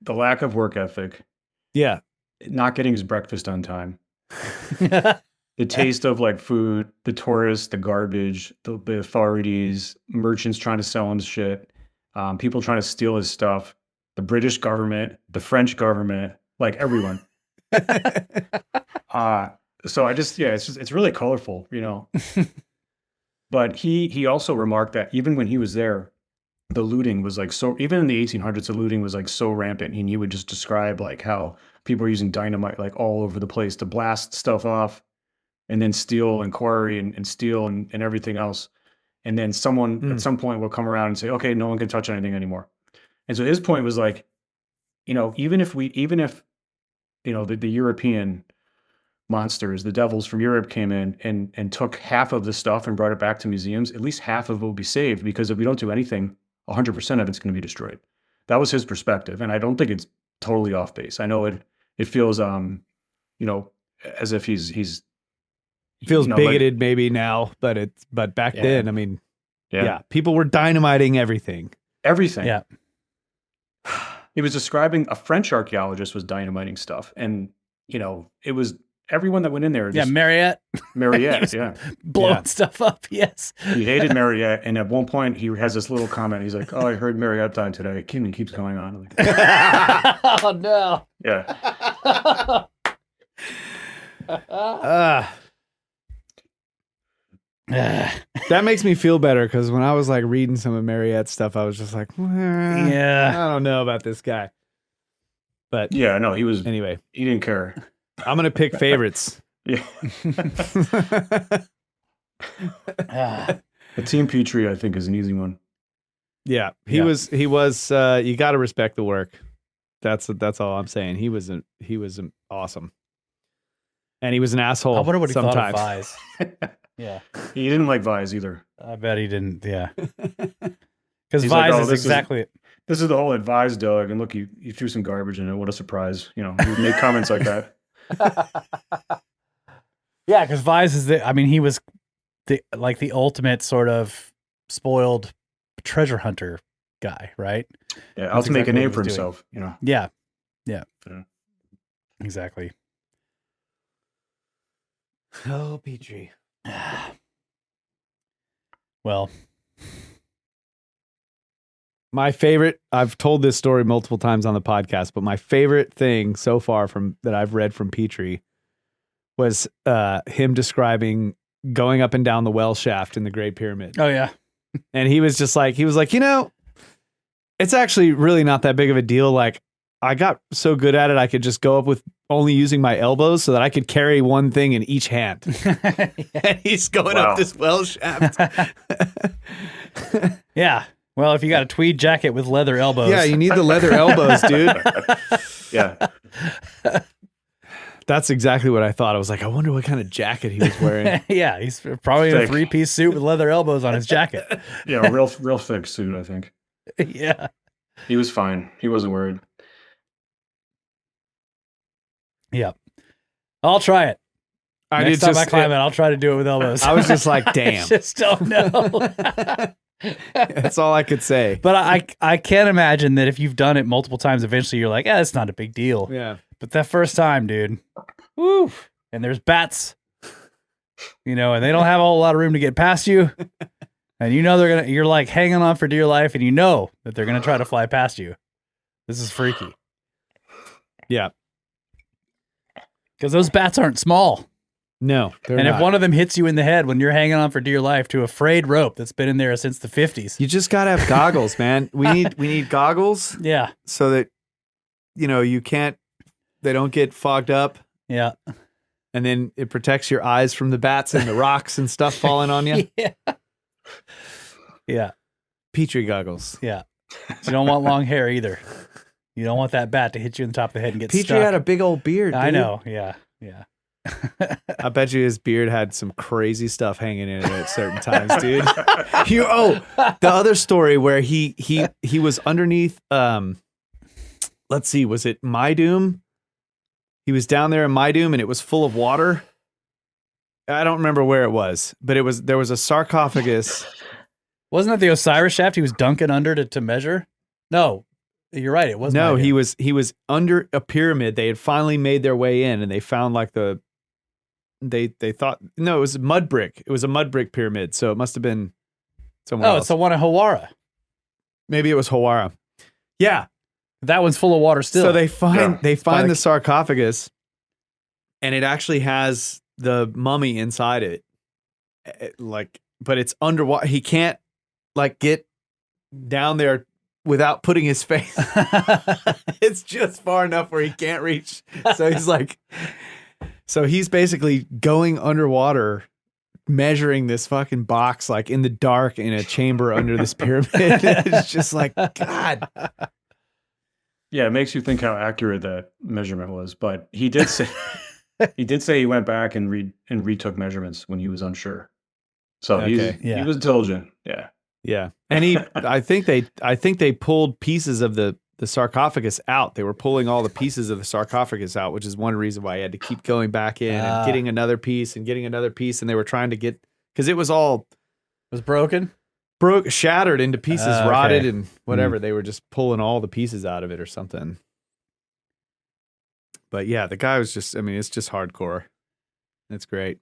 the lack of work ethic. Yeah. Not getting his breakfast on time. the taste of like food, the tourists, the garbage, the authorities, merchants trying to sell him shit, people trying to steal his stuff, the British government, the French government, like everyone. So it's really colorful, you know. But he also remarked that even when he was there, the looting was like so. Even in the 1800s, the looting was like so rampant, and he would just describe like how people were using dynamite like all over the place to blast stuff off, and then steal and quarry and steal and everything else. And then someone at some point will come around and say, "Okay, no one can touch anything anymore." And so his point was like, you know, even if you know the European monsters, the devils from Europe came in and took half of the stuff and brought it back to museums, at least half of it will be saved, because if we don't do anything, 100% of it's going to be destroyed. That was his perspective, and I don't think it's totally off base. I know it feels you know, as if he's feels you know, bigoted like, maybe now, but back then, I mean, yeah, people were dynamiting everything. everything. Yeah. He was describing a French archaeologist was dynamiting stuff, and you know, it was everyone that went in there. Yeah, Mariette. Mariette, yeah. Blowing stuff up, yes. He hated Mariette, and at one point he has this little comment. He's like, "Oh, I heard Mariette died today." It keeps going on. I'm like, Oh, no. yeah. That makes me feel better, because when I was like reading some of Mariette's stuff, I was just like, Yeah. I don't know about this guy. But Yeah, no, he was. anyway, He didn't care. I'm gonna pick favorites. Yeah. Ah. The Team Petrie, I think, is an easy one. Yeah, he was. You got to respect the work. That's all I'm saying. He was awesome, and he was an asshole. I wonder what he sometimes. thought of Vase. Yeah. He didn't like Vase either. I bet he didn't. Yeah. Because He's Vase like, "Oh, is this is- exactly it. This is the whole advise, Doug. And look, you threw some garbage in it. What a surprise. You know, he would make comments like that. Yeah, because Vase is he was the ultimate sort of spoiled treasure hunter guy, right? Yeah, That's out to make a exactly name what for he was doing. himself, you know. Yeah. Yeah. Exactly. Oh, Petrie. Well, My favorite, I've told this story multiple times on the podcast, but my favorite thing so far that I've read from Petrie was him describing going up and down the well shaft in the Great Pyramid. oh yeah. And he was like, you know, it's actually really not that big of a deal. Like, I got so good at it, I could just go up with only using my elbows so that I could carry one thing in each hand. And he's going Wow. up this well shaft. Yeah. Well, if you got a tweed jacket with leather elbows. Yeah, you need the leather elbows, dude. Yeah. That's exactly what I thought. I was like, I wonder what kind of jacket he was wearing. Yeah, he's probably in a Thick. 3-piece suit with leather elbows on his jacket. Yeah, real thick suit, I think. Yeah. He was fine. He wasn't worried. Yeah. I'll try it. Next time I climb it, I'll try to do it with elbows. I was just like, damn. I just don't know. That's all I could say. But I can't imagine that if you've done it multiple times, eventually you're like, it's not a big deal. Yeah. But that first time, dude, woo, and there's bats, you know, and they don't have a whole lot of room to get past you. And you know you're like hanging on for dear life, and you know that they're gonna try to fly past you. This is freaky. Yeah. Because those bats aren't small. No. And if one of them hits you in the head when you're hanging on for dear life to a frayed rope that's been in there since the 50s. You just gotta have goggles, man. We need goggles Yeah. so that they don't get fogged up, Yeah. and then it protects your eyes from the bats and the rocks and stuff falling on you. Yeah. Yeah. Petrie goggles. Yeah. You don't want long hair either. You don't want that bat to hit you in the top of the head and get Petrie stuck. had a big old beard. I dude. know. Yeah. Yeah. I bet you his beard had some crazy stuff hanging in it at certain times, dude. The other story where he was underneath. Let's see, was it Doom? He was down there in Doom, and it was full of water. I don't remember where it was, but there was a sarcophagus. Wasn't that the Osiris shaft he was dunking under to measure? No, you're right. It wasn't. No, my he was under a pyramid. They had finally made their way in, and they found like the they thought no, it was mud brick. It was a mud brick pyramid, so it must have been somewhere Oh, else. it's the one in Hawara. Maybe it was Hawara. Yeah. That one's full of water still. So they find like- the sarcophagus, and it actually has the mummy inside it. But it's underwater. He can't get down there without putting his face. It's just far enough where he can't reach. So he's basically going underwater, measuring this fucking box in the dark in a chamber under this pyramid. It's just God. Yeah, it makes you think how accurate that measurement was. But he did say he went back and retook measurements when he was unsure. So he was diligent. Yeah. Yeah. And I think they pulled pieces of the sarcophagus out. They were pulling all the pieces of the sarcophagus out, which is one reason why he had to keep going back in and getting another piece and getting another piece. And they were trying to get, because it was broken, shattered into pieces, rotted and whatever. They were just pulling all the pieces out of it or something. But yeah, the guy was just, it's just hardcore. It's great.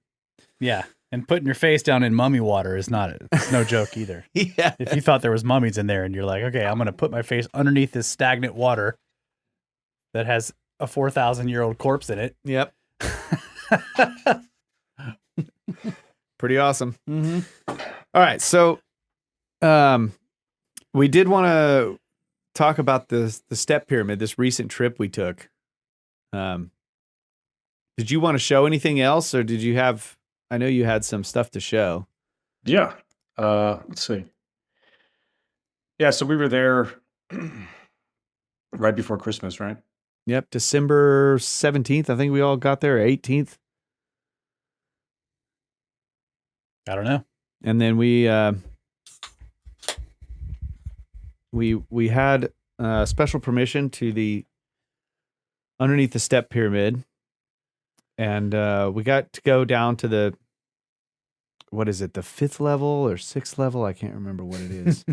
Yeah. And putting your face down in mummy water is it's no joke either. Yeah. If you thought there was mummies in there and you're like, okay, I'm going to put my face underneath this stagnant water that has a 4,000-year-old corpse in it. Yep. Pretty awesome. Mm-hmm. All right. So, we did want to talk about the step pyramid, this recent trip we took. Did you want to show anything else, or did you have, I know you had some stuff to show. Yeah. Let's see. Yeah, so we were there right before Christmas, right? Yep. December 17th. I think we all got there, 18th. I don't know. And then we had special permission to underneath the step pyramid. And we got to go down to the 5th level or 6th level? I can't remember what it is.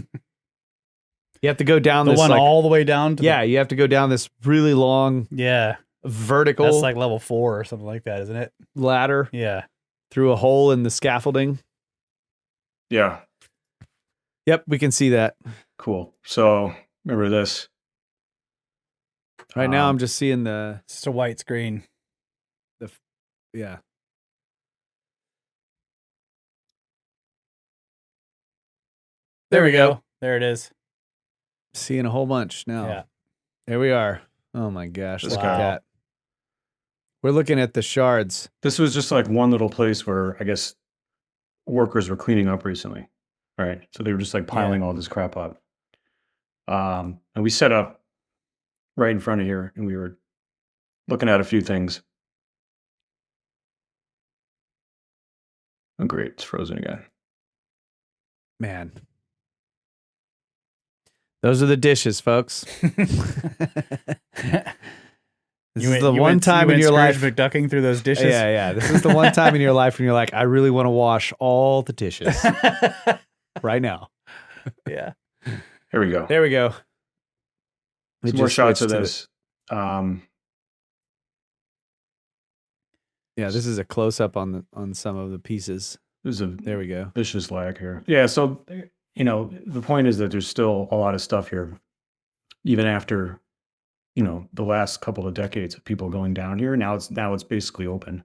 You have to go down the one all the way down to you have to go down this really long vertical. That's like level 4 or something like that, isn't it? Ladder. Yeah. Through a hole in the scaffolding. Yeah. Yep, we can see that. Cool. So remember this. Right now I'm just seeing it's just a white screen. Yeah. There we go. There it is. Seeing a whole bunch now. Yeah. There we are. Oh my gosh. Look Wow. at that. We're looking at the shards. This was just like one little place where I guess workers were cleaning up recently. Right. So they were just piling all this crap up. And we set up right in front of here and we were looking at a few things. Oh, great. It's frozen again. Man. Those are the dishes, folks. This is the one time in your life. McDucking through those dishes. Yeah. This is the one time in your life when you're like, I really want to wash all the dishes right now. Yeah. Here we go. There we go. Some more shots of this. Yeah, this is a close up on some of the pieces. There we go. Vicious lag here. Yeah, so the point is that there's still a lot of stuff here, even after the last couple of decades of people going down here. Now it's basically open,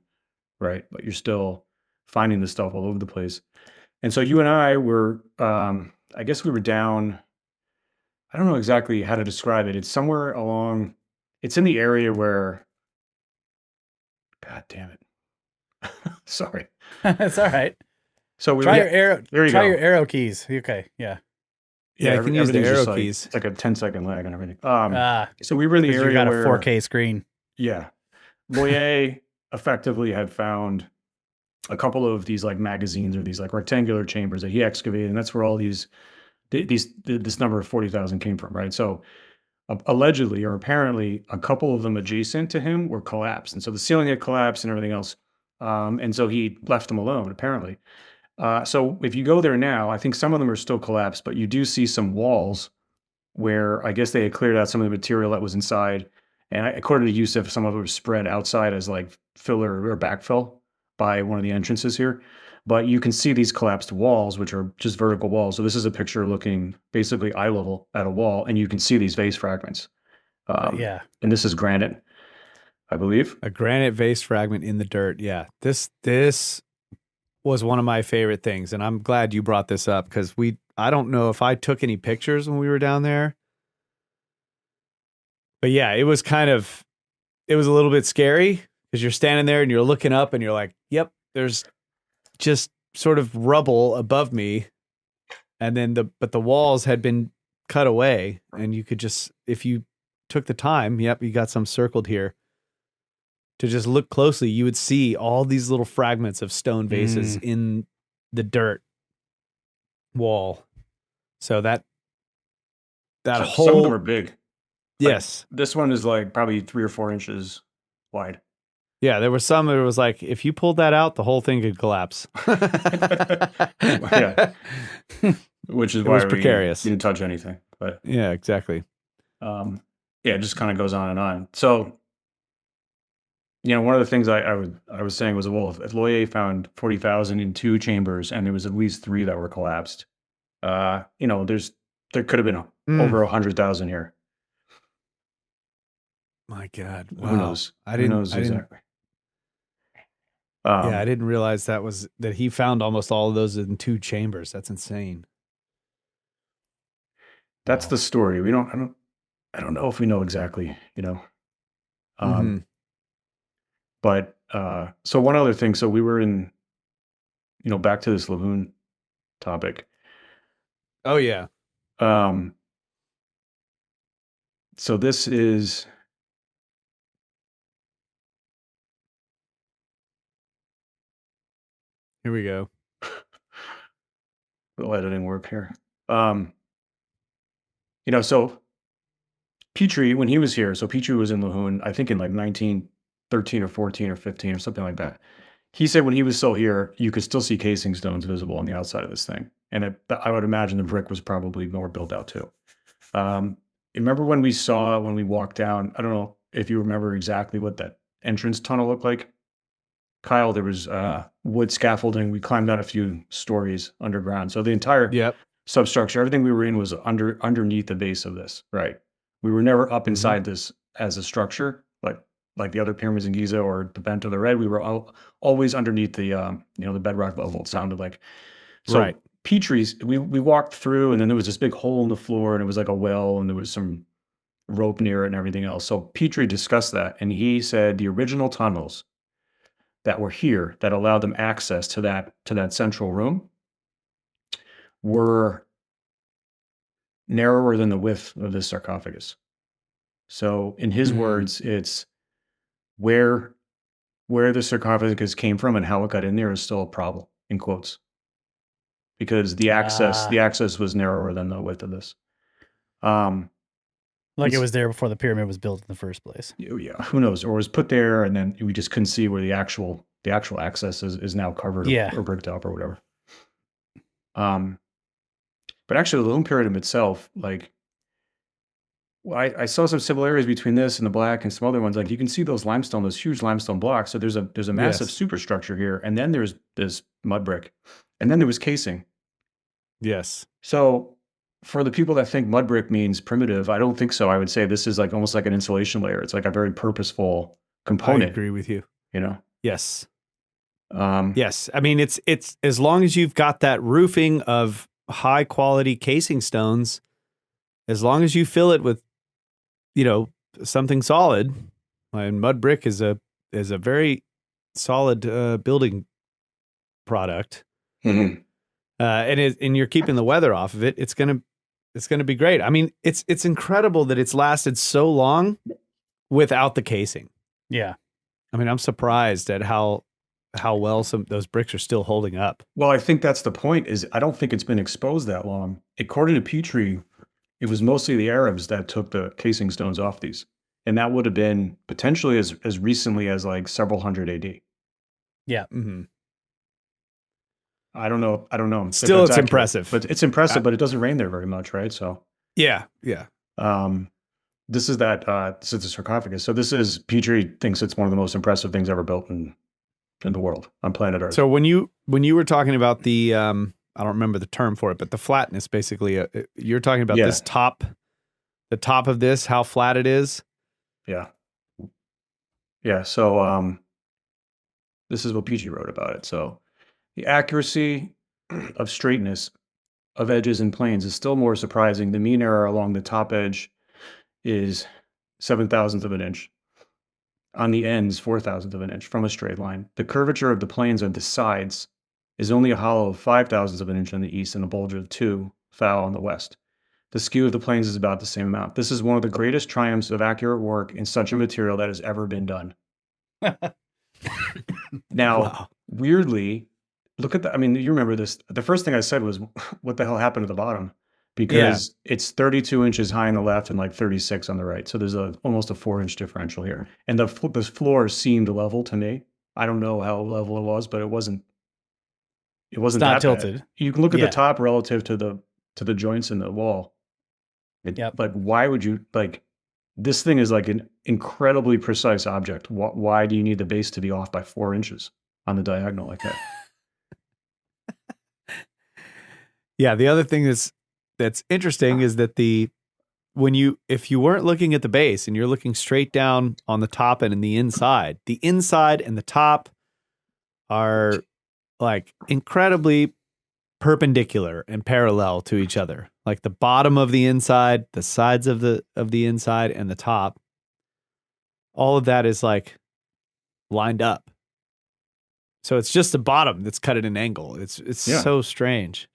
right? But you're still finding this stuff all over the place. And so you and I were, I guess we were down. I don't know exactly how to describe it. It's somewhere along. It's in the area where. God damn it. Sorry. It's all right. So we try your arrow. There you try go. your arrow keys. Okay. Yeah. Yeah, you can use the arrow keys. It's like a 10-second lag and everything. So So we were in the area you got where a 4K screen. Yeah, Boyer effectively had found a couple of these magazines or these rectangular chambers that he excavated, and that's where all this number of 40,000 came from, right? So allegedly or apparently, a couple of them adjacent to him were collapsed, and so the ceiling had collapsed and everything else, and so he left them alone apparently. So if you go there now, I think some of them are still collapsed, but you do see some walls where I guess they had cleared out some of the material that was inside. And according to Yusuf, some of it was spread outside as filler or backfill. by one of the entrances here. But you can see these collapsed walls, which are just vertical walls. So this is a picture looking basically eye level at a wall, and you can see these vase fragments. Yeah. And this is granite, I believe. A granite vase fragment in the dirt. Yeah. This was one of my favorite things, and I'm glad you brought this up because I don't know if I took any pictures when we were down there. But yeah, it was a little bit scary because you're standing there and you're looking up and you're like, yep, there's just sort of rubble above me. And then but the walls had been cut away, and you could just, if you took the time, yep, you got some circled here, to just look closely, you would see all these little fragments of stone vases in the dirt wall. So that whole, some of them are big. Yes. Like, this one is like probably 3 or 4 inches wide. Yeah, there were some that was like, if you pulled that out, the whole thing could collapse. Yeah. Which is It why was we precarious. didn't touch anything. But Yeah, exactly. yeah, it just kind of goes on and on. So, one of the things I was saying was, well, if Loyer found 40,000 in 2 chambers and there was at least 3 that were collapsed, there could have been over 100,000 here. My God. Wow. Who knows? Who knows exactly? I didn't realize that he found almost all of those in 2 chambers. That's insane. That's the story. I don't know if we know exactly, But so one other thing, so we were in, back to this lagoon topic. Oh yeah. So this is, Here we go. little editing work here. So Petrie, when he was here, so Petrie was in Lahoon, I think in like 1913 or 14 or 15 or something like that. He said when he was still here, you could still see casing stones visible on the outside of this thing. And I would imagine the brick was probably more built out too. Remember when we walked down, I don't know if you remember exactly what that entrance tunnel looked like. Kyle, there was wood scaffolding. We climbed down a few stories underground. So the entire substructure, everything we were in was underneath the base of this, right? We were never up inside this as a structure, like the other pyramids in Giza or the Bent or the Red. We were always underneath the the bedrock level, it sounded like. So right. Petrie's, we walked through, and then there was this big hole in the floor, and it was like a well, and there was some rope near it and everything else. So Petrie discussed that, and he said the original tunnels that were here that allowed them access to that central room were narrower than the width of this sarcophagus. So in his words, it's where the sarcophagus came from and how it got in there is still a problem, in quotes, because the access was narrower than the width of this. Like it was there before the pyramid was built in the first place. Yeah, who knows? Or was put there, and then we just couldn't see where the actual access is now covered or bricked up or whatever. But actually, the Loon Pyramid itself, like, I saw some similarities between this and the Black and some other ones. Like, you can see those huge limestone blocks. So there's a massive superstructure here, and then there's this mud brick, and then there was casing. Yes. So for the people that think mud brick means primitive, I don't think so. I would say this is like almost like an insulation layer. It's like a very purposeful component. I agree with you. Yes. Yes. I mean, it's as long as you've got that roofing of high quality casing stones, as long as you fill it with, something solid, and mud brick is a very solid building product. Mm-hmm. And you're keeping the weather off of it. It's gonna be great. I mean, it's incredible that it's lasted so long without the casing. Yeah. I mean, I'm surprised at how well those bricks are still holding up. Well, I think that's the point. Is I don't think it's been exposed that long. According to Petrie, it was mostly the Arabs that took the casing stones off these, and that would have been potentially as recently as like several hundred AD. Yeah. Mm-hmm. I don't know. Still, it's impressive. But it's impressive, but it doesn't rain there very much, right? So yeah. This is the sarcophagus. So this is Petrie thinks it's one of the most impressive things ever built in in the world on planet Earth. So when you were talking about the I don't remember the term for it, but the flatness, basically, you're talking about this top, the top of this, how flat it is. Yeah. Yeah. So this is what Petrie wrote about it. So the accuracy of straightness of edges and planes is still more surprising. The mean error along the top edge is 7/1000th of an inch. On the ends, 4/1000th of an inch from a straight line. The curvature of the planes on the sides is only a hollow of 5/1000th of an inch on the east and a bulge of 2 thou on the west. The skew of the planes is about the same amount. This is one of the greatest triumphs of accurate work in such a material that has ever been done. Now, weirdly, look at the, I mean, you remember this. The first thing I said was, what the hell happened to the bottom? Because it's 32 inches high on the left and like 36 on the right. So there's almost a 4-inch differential here. And the floor seemed level to me. I don't know how level it was, but it wasn't Not that tilted. bad. You can look at the top relative to the joints in the wall. But why would you, like, this thing is like an incredibly precise object. Why do you need the base to be off by 4 inches on the diagonal like that? Yeah. The other thing that's interesting is that if you weren't looking at the base and you're looking straight down on the top and in the inside and the top are like incredibly perpendicular and parallel to each other. Like the bottom of the inside, the sides of the inside, and the top, all of that is like lined up. So it's just the bottom that's cut at an angle. It's so strange.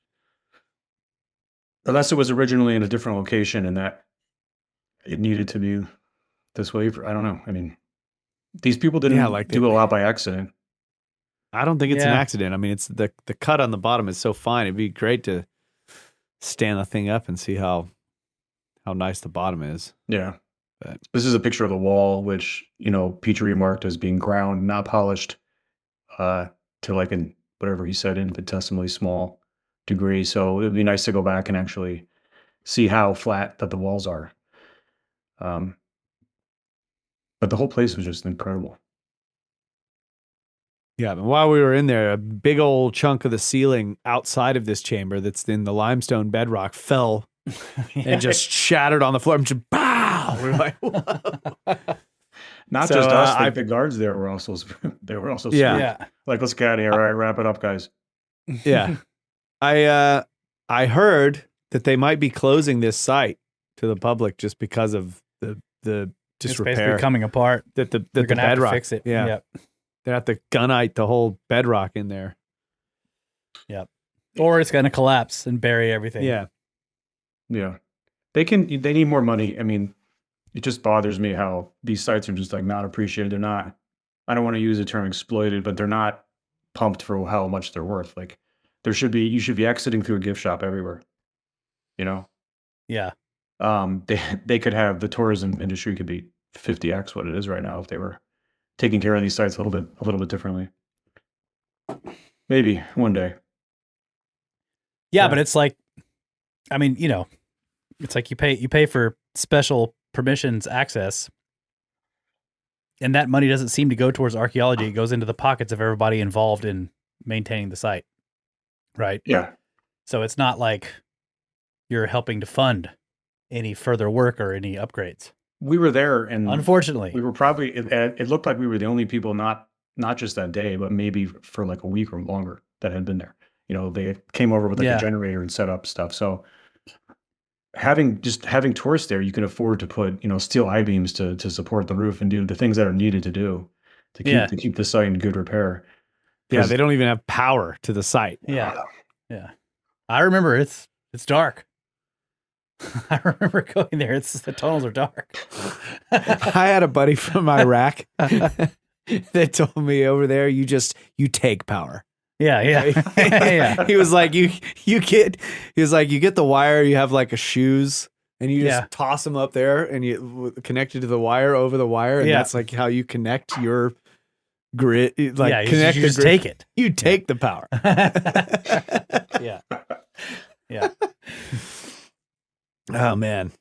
Unless it was originally in a different location and that it needed to be this way. I don't know. I mean, these people didn't do it a lot by accident. I don't think it's an accident. I mean, it's the cut on the bottom is so fine. It'd be great to stand the thing up and see how nice the bottom is. Yeah. But this is a picture of the wall, which, Petrie marked as being ground, not polished, to like whatever he said, infinitesimally small degree. So it'd be nice to go back and actually see how flat that the walls are. But the whole place was just incredible. yeah, but while we were in there, a big old chunk of the ceiling outside of this chamber that's in the limestone bedrock fell and just shattered on the floor. And just, bow! We're like, whoa. Not just us, like the guards there were also yeah. Like, let's get out of here. All right, wrap it up, guys. Yeah. I heard that they might be closing this site to the public just because of the disrepair. It's basically coming apart. That the They're gonna bedrock. have to fix it. Yeah. Yep. They have to gunite the whole bedrock in there. Yep. Or it's going to collapse and bury everything. Yeah. Yeah. They need more money. I mean, it just bothers me how these sites are just like not appreciated. They're not, I don't want to use the term exploited, but they're not pumped for how much they're worth. Like you should be exiting through a gift shop everywhere, Yeah. They could have, the tourism industry could be 50x what it is right now if they were taking care of these sites a little bit differently. Maybe one day. Yeah, but it's like, I mean, it's like you pay for special permissions access, and that money doesn't seem to go towards archaeology. It goes into the pockets of everybody involved in maintaining the site. Right? Yeah. So it's not like you're helping to fund any further work or any upgrades. We were there, and unfortunately, we were probably. It looked like we were the only people, not just that day, but maybe for like a week or longer, that had been there. They came over with a generator and set up stuff. So having tourists there, you can afford to put steel I-beams to support the roof and do the things that are needed to do to keep the site in good repair. Yeah, they don't even have power to the site. Yeah, yeah. I remember it's dark. I remember going there. The tunnels are dark. I had a buddy from Iraq that told me over there, you take power. Yeah. Yeah. He was like, you get the wire, you have like a shoes, and you just toss them up there and you connect it to the wire over the wire. And that's like how you connect your grid. Like connect you the grid. Take it. You take the power. Yeah. Yeah. Oh man.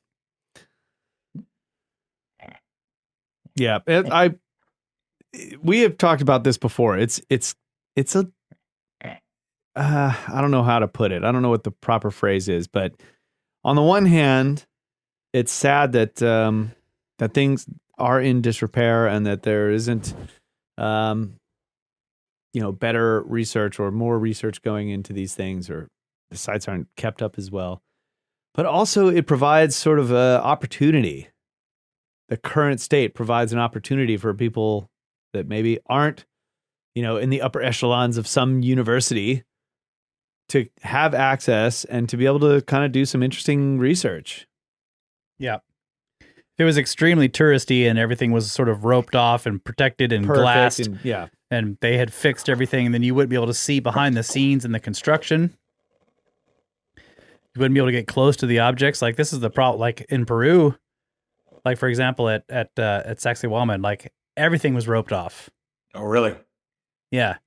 Yeah. we have talked about this before. It's a I don't know how to put it. I don't know what the proper phrase is, but on the one hand, it's sad that that things are in disrepair and that there isn't better research or more research going into these things, or the sites aren't kept up as well. But also it provides sort of an opportunity. The current state provides an opportunity for people that maybe aren't, in the upper echelons of some university to have access and to be able to kind of do some interesting research. Yeah. If it was extremely touristy and everything was sort of roped off and protected and Perfect, glassed, and and they had fixed everything, and then you wouldn't be able to see behind the scenes in the construction. You wouldn't be able to get close to the objects. Like, this is the problem. Like in Peru, like for example, at Sacsayhuaman, like everything was roped off. Oh, really? Yeah.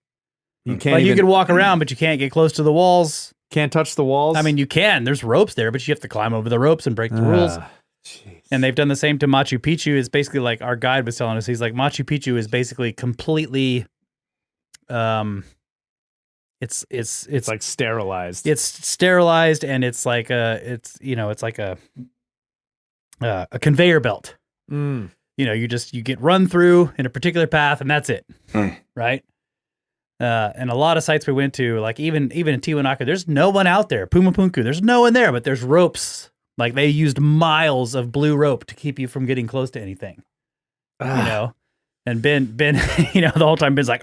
you can't Like you even, could walk around, but you can't get close to the walls. can't touch the walls. I mean, you can. There's ropes there, but you have to climb over the ropes and break the rules. Jeez. And they've done the same to Machu Picchu. It's basically like our guide was telling us. He's like, Machu Picchu is basically completely, it's like sterilized. It's sterilized, and it's like a conveyor belt. Mm. You get run through in a particular path, and that's it. Right. And a lot of sites we went to, like even in Tiwanaku, there's no one out there. Pumapunku, there's no one there, but there's ropes. Like they used miles of blue rope to keep you from getting close to anything. And Ben, the whole time Ben's like,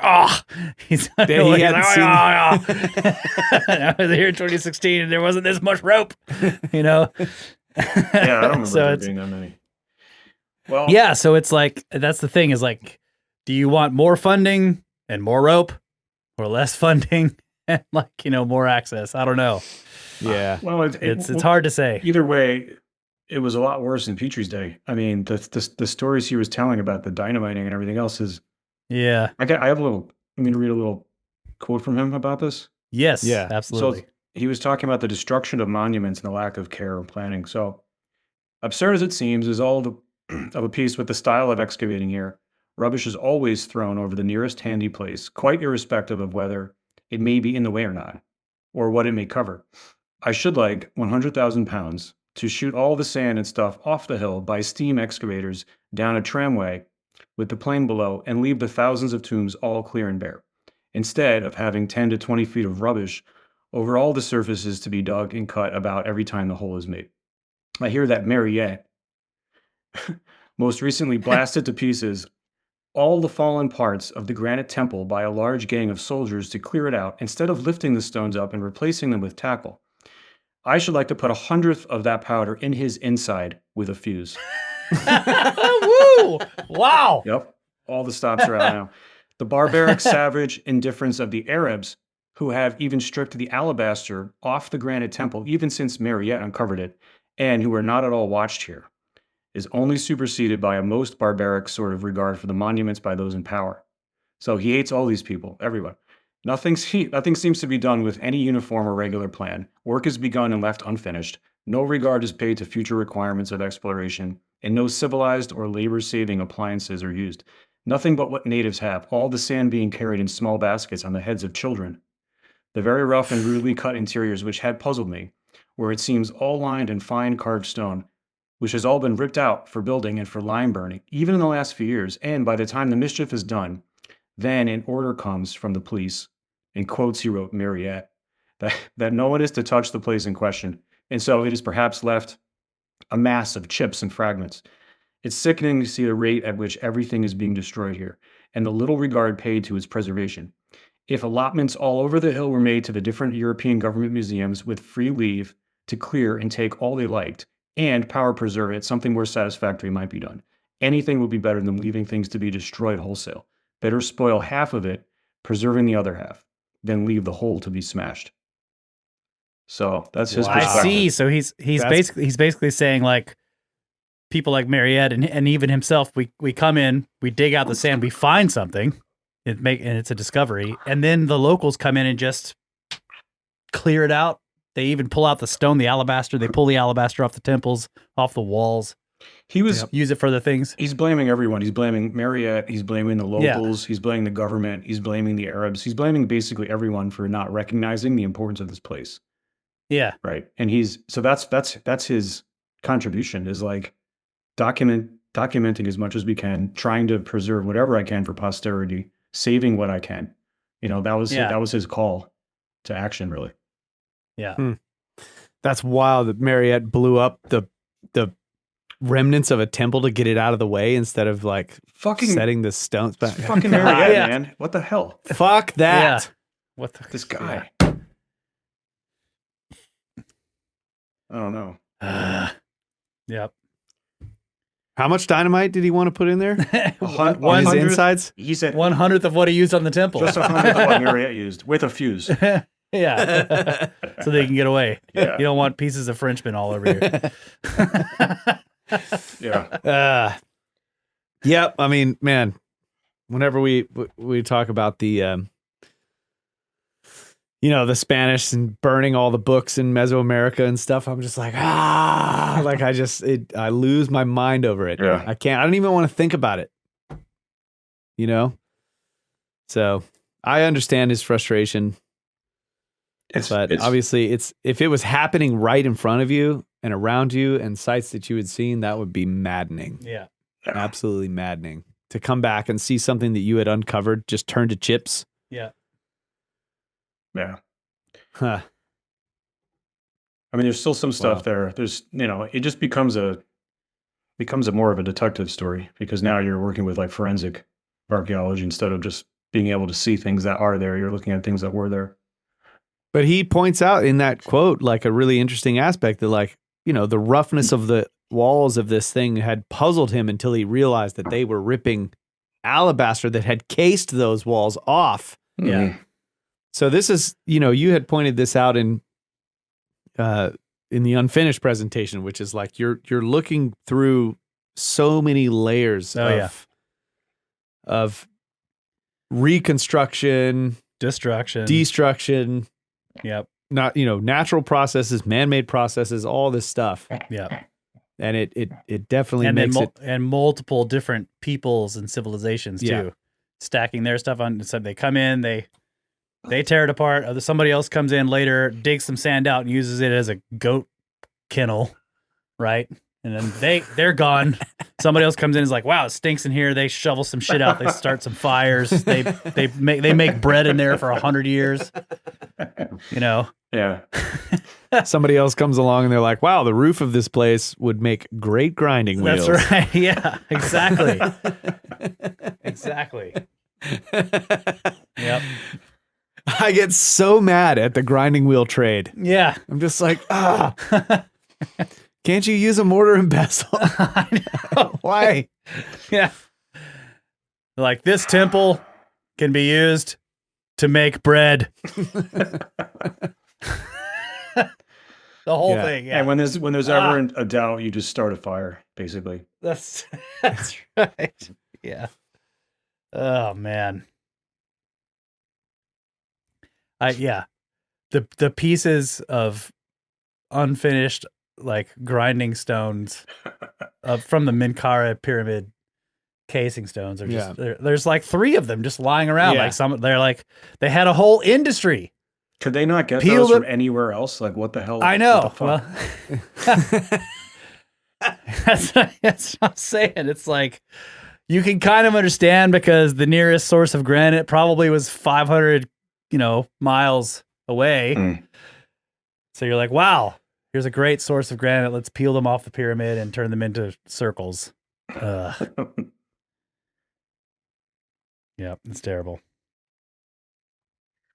he's like, I was here in 2016 and there wasn't this much rope, Yeah, I don't remember there being that many. Well, yeah, so it's like, that's the thing is like, do you want more funding and more rope, or less funding and more access? I don't know. Yeah. Well, It's hard to say. Either way, it was a lot worse in Petrie's day. I mean, the stories he was telling about the dynamiting and everything else is. Yeah. I have a little. I'm going to read a little quote from him about this. Yes. Yeah. Absolutely. So he was talking about the destruction of monuments and the lack of care and planning. So absurd as it seems, is all of a piece with the style of excavating here. Rubbish is always thrown over the nearest handy place, quite irrespective of whether it may be in the way or not, or what it may cover. I should like 100,000 pounds to shoot all the sand and stuff off the hill by steam excavators down a tramway with the plain below and leave the thousands of tombs all clear and bare, instead of having 10 to 20 feet of rubbish over all the surfaces to be dug and cut about every time the hole is made. I hear that Mariette most recently blasted to pieces all the fallen parts of the granite temple by a large gang of soldiers to clear it out instead of lifting the stones up and replacing them with tackle. I should like to put 100th of that powder in his inside with a fuse. Woo! Wow. Yep. All the stops are out now. The barbaric, savage indifference of the Arabs, who have even stripped the alabaster off the granite temple, even since Mariette uncovered it, and who are not at all watched here, is only superseded by a most barbaric sort of regard for the monuments by those in power. So he hates all these people, everyone. Nothing seems to be done with any uniform or regular plan. Work is begun and left unfinished. No regard is paid to future requirements of exploration, and no civilized or labor-saving appliances are used. Nothing but what natives have, all the sand being carried in small baskets on the heads of children. The very rough and rudely cut interiors which had puzzled me, where it seems all lined in fine carved stone, which has all been ripped out for building and for lime burning, even in the last few years, and by the time the mischief is done, then an order comes from the police. In quotes, he wrote, Mariette, that no one is to touch the place in question, and so it is perhaps left a mass of chips and fragments. It's sickening to see the rate at which everything is being destroyed here, and the little regard paid to its preservation. If allotments all over the hill were made to the different European government museums with free leave to clear and take all they liked, and power preserve it, something more satisfactory might be done. Anything would be better than leaving things to be destroyed wholesale. Better spoil half of it, preserving the other half, than leave the whole to be smashed. So that's his perspective. I see. So he's basically saying, like, people like Mariette and even himself, we come in, we dig out the sand, we find something, and it's a discovery, and then the locals come in and just clear it out. They even pull out the stone, the alabaster. They pull the alabaster off the temples, off the walls. He was use it for the things. He's blaming everyone. He's blaming Marriott. He's blaming the locals. He's blaming the government. He's blaming the Arabs. He's blaming basically everyone for not recognizing the importance of this place. Yeah. Right. And that's his contribution, is like documenting as much as we can, trying to preserve whatever I can for posterity, saving what I can. That was his call to action, really. Yeah. That's wild that Marriott blew up the remnants of a temple to get it out of the way instead of like fucking setting the stones back. Fucking Marriott, man. What the hell? Fuck that. Yeah. What the This guy. I don't know. Yep. How much dynamite did he want to put in there? One His insides? He said 1/100th of what he used on the temple. just 100th of what Marriott used with a fuse. Yeah. So they can get away. Yeah. You don't want pieces of Frenchman all over here. Yeah. Yep. I mean, man, whenever we talk about the the Spanish and burning all the books in Mesoamerica and stuff, I'm just like, like I lose my mind over it. Yeah. I don't even want to think about it. So I understand his frustration, but obviously if it was happening right in front of you and around you and sites that you had seen, that would be maddening. Yeah. Absolutely maddening to come back and see something that you had uncovered just turn to chips. Yeah. Yeah. Huh. I mean, there's still some stuff there. There's, it just becomes a more of a detective story, because now you're working with like forensic archaeology instead of just being able to see things that are there. You're looking at things that were there. But he points out in that quote, like, a really interesting aspect that, like, the roughness of the walls of this thing had puzzled him until he realized that they were ripping alabaster that had cased those walls off. Yeah. So this is, you had pointed this out in the unfinished presentation, which is like you're looking through so many layers of reconstruction, destruction. Yep. Not, natural processes, man-made processes, all this stuff. Yeah. And it definitely And makes then it. and multiple different peoples and civilizations too. Yeah. Stacking their stuff on. So they come in, they tear it apart. Somebody else comes in later, digs some sand out and uses it as a goat kennel, right? And then they're gone. Somebody else comes in and is like, wow, it stinks in here. They shovel some shit out. They start some fires. They make bread in there for 100 years. Yeah. Somebody else comes along and they're like, wow, the roof of this place would make great grinding wheels. That's right. Yeah, exactly. Exactly. Yep. I get so mad at the grinding wheel trade. Yeah. I'm just like, can't you use a mortar and pestle? I know. Why? Yeah. Like, this temple can be used to make bread. The whole thing. Yeah. And when there's ever a doubt, you just start a fire, basically. That's right. Yeah. Oh man. The pieces of unfinished, like, grinding stones from the Menkaure pyramid casing stones are just there's like 3 of them just lying around. Yeah. Like they had a whole industry. Could they not get those from anywhere else? Like, what the hell? I know. What Well, that's what I'm saying. It's like, you can kind of understand, because the nearest source of granite probably was 500, miles away. Mm. So you're like, wow, here's a great source of granite. Let's peel them off the pyramid and turn them into circles. Yep, it's terrible.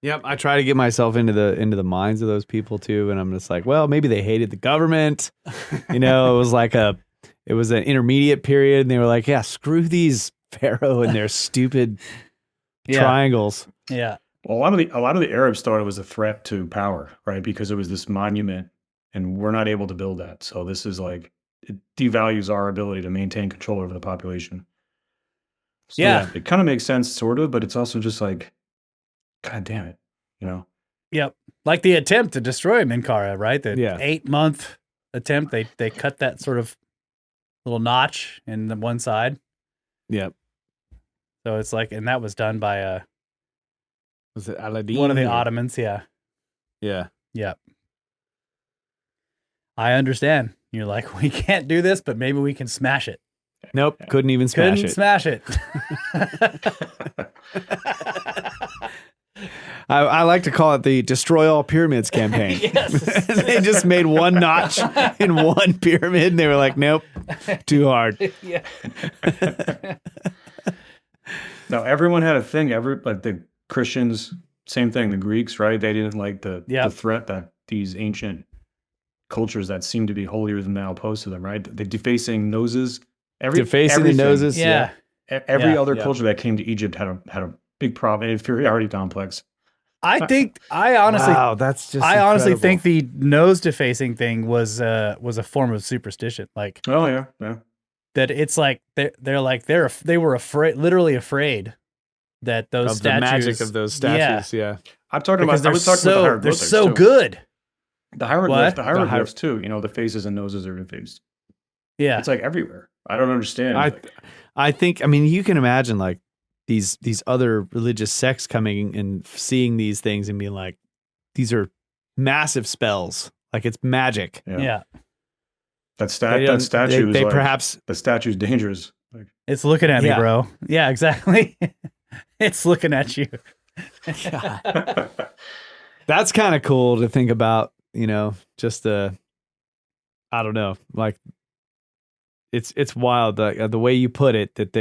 Yep, I try to get myself into the minds of those people too, and I'm just like, well, maybe they hated the government. It was an intermediate period, and they were like, yeah, screw these pharaoh and their stupid triangles. Yeah. Well, a lot of the Arabs thought it was a threat to power, right? Because it was this monument, and we're not able to build that. So this is like, it devalues our ability to maintain control over the population. So it kind of makes sense, sort of, but it's also just like, God damn it, Yep. Like the attempt to destroy Menkaure, right? The 8-month attempt, they cut that sort of little notch in the one side. Yep. So it's like, and that was done by Was it Aladdin? one of the or- Ottomans. Yeah. Yeah. Yep. I understand. You're like, we can't do this, but maybe we can smash it. Nope. Couldn't even smash Couldn't it. smash it. I like to call it the Destroy All Pyramids campaign. Yes. They just made one notch in one pyramid, and they were like, nope, too hard. Yeah. No, everyone had a thing. Like the Christians, same thing. The Greeks, right? They didn't like the threat that these ancient cultures that seem to be holier than thou pose to them, right? The defacing noses. Defacing the everything. noses. Yeah. Every Yeah. other culture that came to Egypt had a big problem, inferiority complex. I honestly Wow, that's just I honestly incredible. think the nose defacing thing was a form of superstition. Like Oh yeah. that it's like they were afraid, literally afraid that those of statues, the magic of those statues. Yeah. I'm talking because about. I was talking about the they're hieroglyphics so too. good. The hieroglyphs, What? the hieroglyphs too. You know, the faces and noses are defaced. Yeah. It's like everywhere. I don't understand. I think, I mean, you can imagine like these other religious sects coming and seeing these things and being like, these are massive spells. Like it's magic. Yeah. That statue is They like, perhaps the statue's dangerous. Like, It's looking at me, Yeah. bro. Yeah, exactly. It's looking at you. that's kind of cool to think about, you know, just I don't know, like it's wild the way you put it that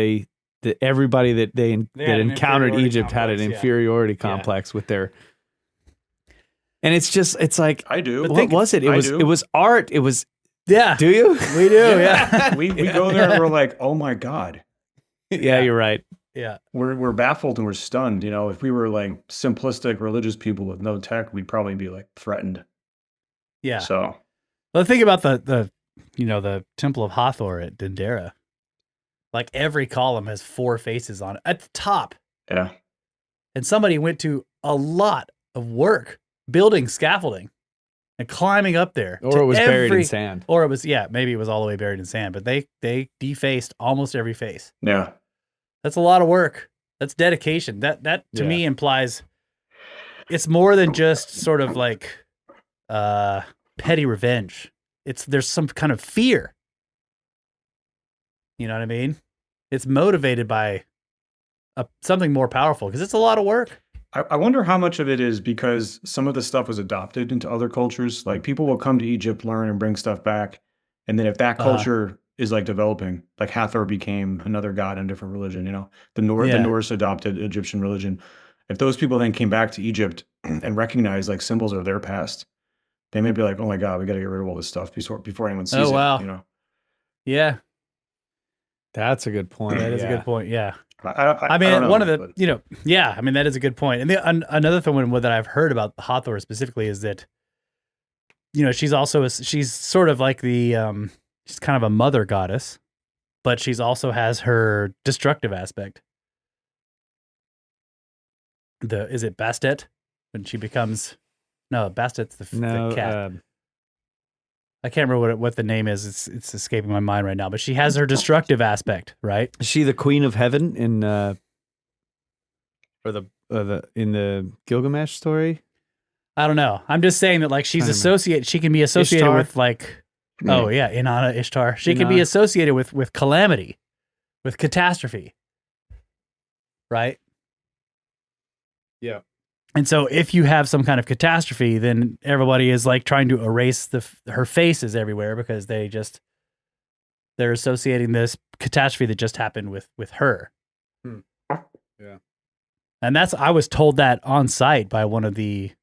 everybody that They had an encountered inferiority Egypt had an complex, yeah. inferiority complex with their, and it's like, I do. what was it? It was art. It was, Yeah. do you? We do, yeah. we go there and we're like, oh my God. Yeah, you're right. Yeah. We're baffled and we're stunned. You know, if we were like simplistic religious people with no tech, we'd probably be like threatened. Yeah. So Well, think about the Temple of Hathor at Dendera. Like every column has 4 faces on it at the top. yeah. And somebody went to a lot of work building scaffolding and climbing up there. Or to it was buried in sand. Or it was, maybe it was all the way buried in sand, but they defaced almost every face. Yeah. That's a lot of work. That's dedication. That to Yeah. me implies it's more than just sort of like petty revenge. There's some kind of fear. You know what I mean? It's motivated by something more powerful because it's a lot of work. I wonder how much of it is because some of the stuff was adopted into other cultures. Like people will come to Egypt, learn and bring stuff back. And then if that culture is like developing, like Hathor became another god in a different religion, you know, the Norse adopted Egyptian religion. If those people then came back to Egypt and recognized like symbols of their past, they may be like, oh my God, we got to get rid of all this stuff before anyone sees Oh, wow. it, you know? Yeah, That's a good point. that is a Yeah. good point. Yeah. I mean, don't know, one of the, but- I mean, that is a good point. And another thing that I've heard about Hathor specifically is that, you know, she's sort of like she's kind of a mother goddess, but she's also has her destructive aspect. Is it Bastet? When she becomes, no, Bastet's the cat. I can't remember what the name is. It's escaping my mind right now, but she has her destructive aspect, right? Is she the queen of heaven in in the Gilgamesh story? I don't know. I'm just saying that like she can be associated Ishtar? with like, oh yeah, Inanna Ishtar. She can be Inanna. associated with calamity, with catastrophe, right? Yeah. And so if you have some kind of catastrophe, then everybody is like trying to erase her faces everywhere because they're associating this catastrophe that just happened with her. Yeah. And I was told that on site by one of the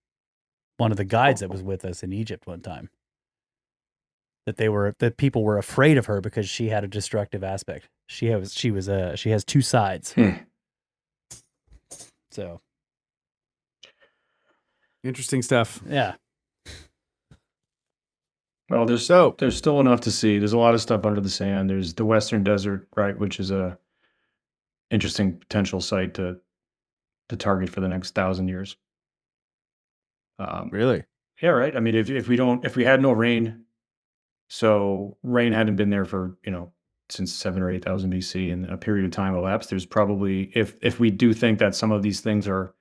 guides that was with us in Egypt one time. That people were afraid of her because she had a destructive aspect. She has 2 sides. So Interesting stuff. yeah. Well, there's still enough to see. There's a lot of stuff under the sand. There's the Western Desert, right, which is a interesting potential site to target for the next 1,000 years. Really? Yeah, right. I mean, if we had no rain, so rain hadn't been there for since 7 or 8,000 BC, and a period of time elapsed. There's probably, if we do think that some of these things are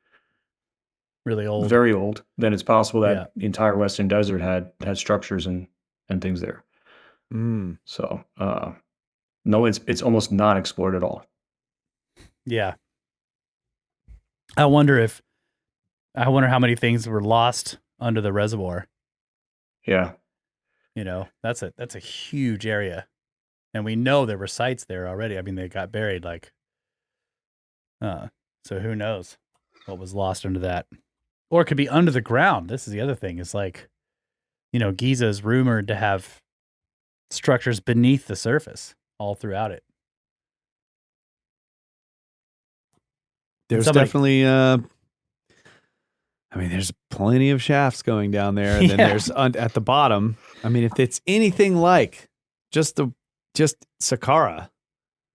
Really old. very old, then it's possible that Yeah. the entire Western Desert had structures and things there. Mm. So no, it's almost not explored at all. Yeah. I wonder how many things were lost under the reservoir. Yeah. You know, that's a huge area. And we know there were sites there already. I mean, they got buried so who knows what was lost under that. Or it could be under the ground. This is the other thing. It's like, you know, Giza is rumored to have structures beneath the surface all throughout it. There's Somebody- definitely, I mean, there's plenty of shafts going down there, and then Yeah. there's at the bottom. I mean, if it's anything like just Saqqara,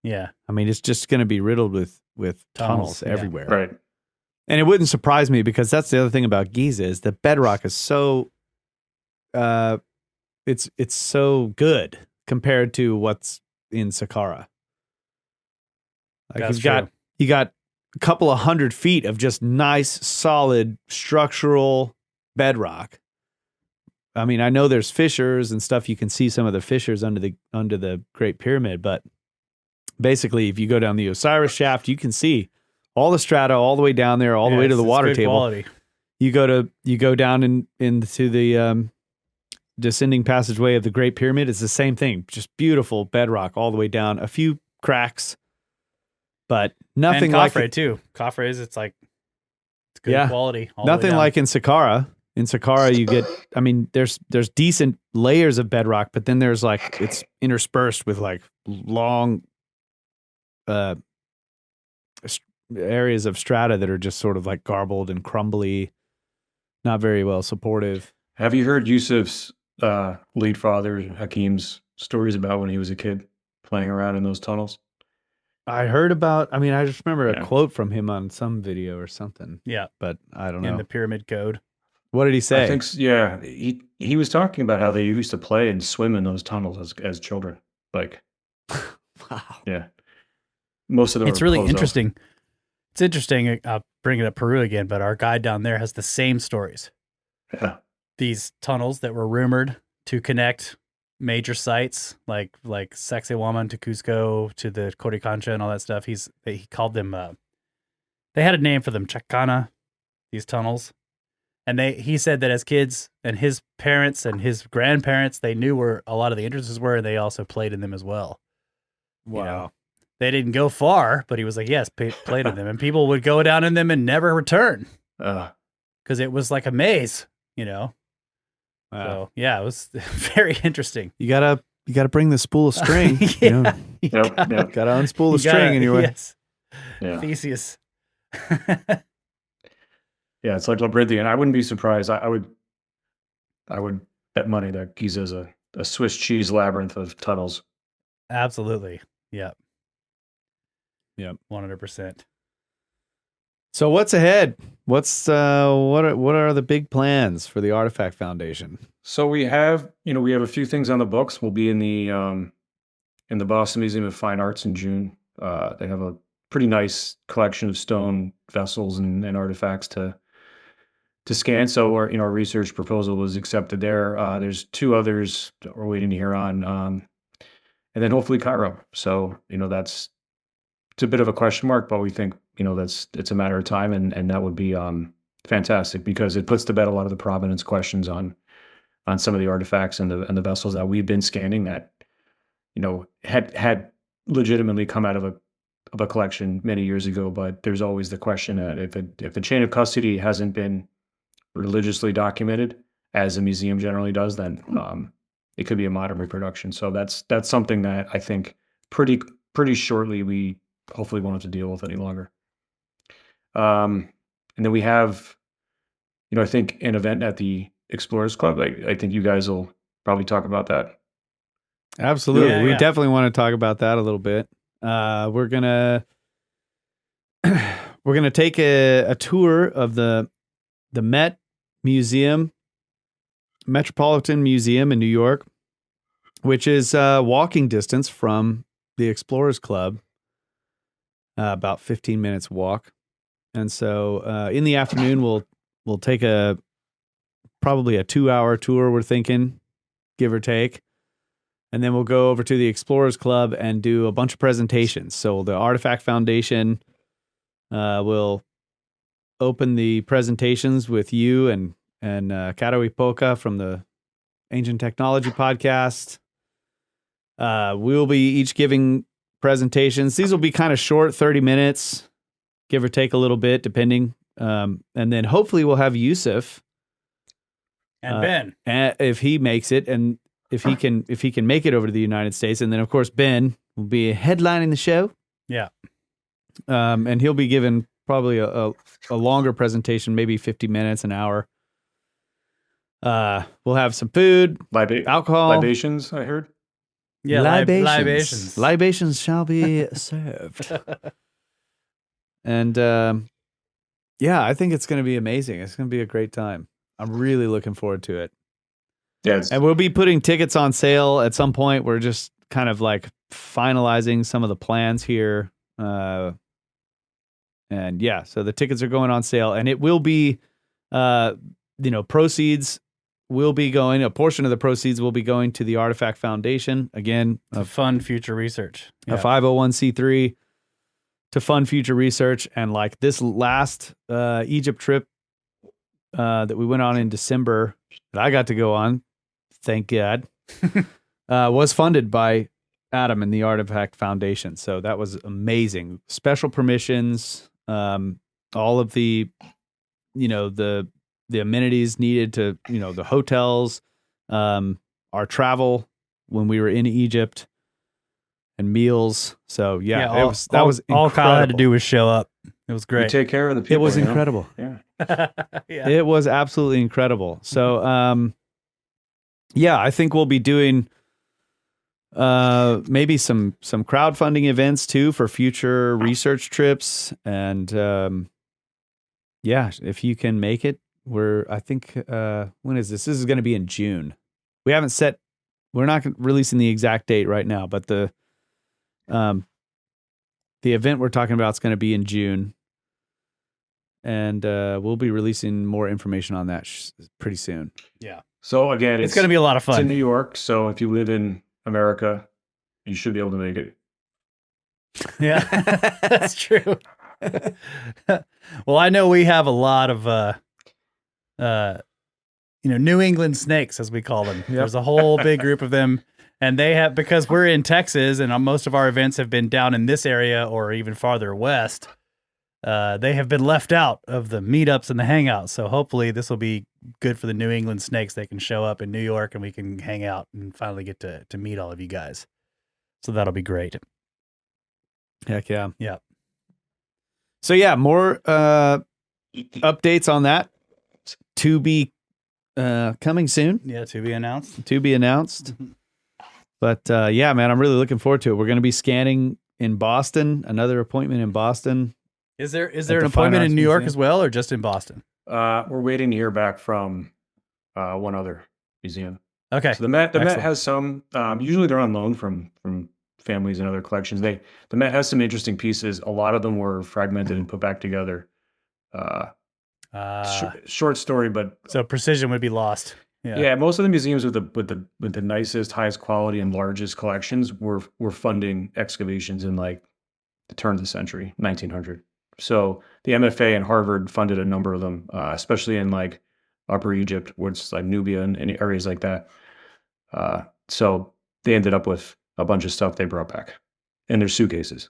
Yeah. I mean, it's just going to be riddled with tunnels yeah. everywhere. Right. And it wouldn't surprise me, because that's the other thing about Giza is the bedrock is so, it's so good compared to what's in Saqqara. Like That's you got a couple of 100 feet of just nice, solid structural bedrock. I mean, I know there's fissures and stuff. You can see some of the fissures under the Great Pyramid, but basically, if you go down the Osiris shaft, you can see all the strata all the way down there, all the way to the water table. Quality. You go down into the descending passageway of the Great Pyramid. It's the same thing, just beautiful bedrock all the way down. A few cracks, but nothing and like Khafre too. Khafre's, it's good Yeah. quality. All the way nothing down. like in Saqqara. In Saqqara, you get, I mean, there's decent layers of bedrock, but then there's like, it's interspersed with like long areas of strata that are just sort of like garbled and crumbly, not very well supportive. Have you heard Yusuf's late father, Hakim's stories about when he was a kid playing around in those tunnels? I heard about, I mean, I just remember Yeah. a quote from him on some video or something, Yeah. but I don't In know. the Pyramid Code. What did he say? I think, yeah, he was talking about how they used to play and swim in those tunnels as children. Like, Wow. yeah, most of them. It's are really closed off. interesting. It's interesting. Bringing up Peru again, but our guide down there has the same stories. Yeah, These tunnels that were rumored to connect major sites like Sacsayhuaman to Cusco to the Coricancha and all that stuff. He called them. They had a name for them, Chacana. These tunnels, and he said that as kids and his parents and his grandparents, they knew where a lot of the entrances were, and they also played in them as well. Wow. You know, they didn't go far, but he was like, yes, played in them, and people would go down in them and never return because it was like a maze, you know. Wow. So yeah, it was very interesting. You gotta bring the spool of string. Yeah. You know, yep. gotta unspool the You gotta- string anyway. Yes, Yeah, Theseus. yeah. It's like labyrinthian. I wouldn't be surprised. I would bet money that Giza is a Swiss cheese labyrinth of tunnels. Absolutely. Yep. Yep. 100%. So what's ahead? What are the big plans for the Artifact Foundation? So we have a few things on the books. We'll be in the Boston Museum of Fine Arts in June. They have a pretty nice collection of stone vessels and artifacts to scan. So our research proposal was accepted there. There's two others that we're waiting to hear on, and then hopefully Cairo. So it's a bit of a question mark, but we think it's a matter of time, and that would be fantastic because it puts to bed a lot of the provenance questions on some of the artifacts and the vessels that we've been scanning that had legitimately come out of a collection many years ago. But there's always the question that if the chain of custody hasn't been religiously documented, as a museum generally does, then it could be a modern reproduction. So that's something that I think pretty shortly we hopefully won't have to deal with any longer. And then we have, I think an event at the Explorers Club. I think you guys will probably talk about that. Absolutely. Yeah, We yeah. definitely want to talk about that a little bit. We're gonna take a tour of the Metropolitan Museum in New York, which is walking distance from the Explorers Club, about 15 minutes walk. And so in the afternoon, we'll take probably a 2-hour tour, we're thinking, give or take. And then we'll go over to the Explorers Club and do a bunch of presentations. So the Artifact Foundation will open the presentations with you and Karoly Poka from the Ancient Technology podcast. We'll be each giving presentations. These will be kind of short, 30 minutes, give or take a little bit, depending. And then hopefully we'll have Yusuf And Ben, if he makes it, and if he can make it over to the United States. And then of course Ben will be headlining the show. Yeah. And he'll be given probably a longer presentation, maybe 50 minutes, an hour. We'll have some food, alcohol, libations, I heard. Yeah, libations. Libations shall be served. And yeah, I think it's going to be amazing. It's going to be a great time. I'm really looking forward to it. Yeah, and we'll be putting tickets on sale at some point. We're just kind of like finalizing some of the plans here. And yeah, so the tickets are going on sale, and it will be, proceeds will be going, a portion of the proceeds will be going to the Artifact Foundation. Again, to fund future research. A 501c3 to fund future research. And like this last Egypt trip that we went on in December that I got to go on, thank God, was funded by Adam and the Artifact Foundation. So that was amazing. Special permissions, all of the, the amenities needed to, the hotels, our travel when we were in Egypt, and meals. So yeah, that was incredible. All Kyle had to do was show up. It was great. You take care of the people. It was incredible. Yeah. Yeah. It was absolutely incredible. So I think we'll be doing maybe some crowdfunding events too for future research trips. And if you can make it, I think when is this? This is going to be in June. We're not releasing the exact date right now, but the event we're talking about is going to be in June. And we'll be releasing more information on that pretty soon. Yeah. So again, it's going to be a lot of fun. It's in New York, so if you live in America, you should be able to make it. Yeah, that's true. Well, I know we have a lot of, New England snakes, as we call them. Yep. There's a whole big group of them, and they have, because we're in Texas, and most of our events have been down in this area or even farther west. They have been left out of the meetups and the hangouts. So hopefully this will be good for the New England snakes. They can show up in New York and we can hang out and finally get to meet all of you guys. So that'll be great. Heck yeah. Yeah. So yeah, more updates on that to be coming soon. Yeah, to be announced. But yeah, man, I'm really looking forward to it. We're going to be scanning in Boston, another appointment in Boston. Is there an appointment in New York as well, or just in Boston? We're waiting to hear back from one other museum. Okay. So the Met has some. Usually they're on loan from families and other collections. The Met has some interesting pieces. A lot of them were fragmented and put back together. Short story, but so precision would be lost. Yeah. Most of the museums with the nicest, highest quality, and largest collections were funding excavations in like the turn of the century, 1900. So the MFA and Harvard funded a number of them, especially in like Upper Egypt, where it's like Nubia and areas like that. So they ended up with a bunch of stuff they brought back in their suitcases.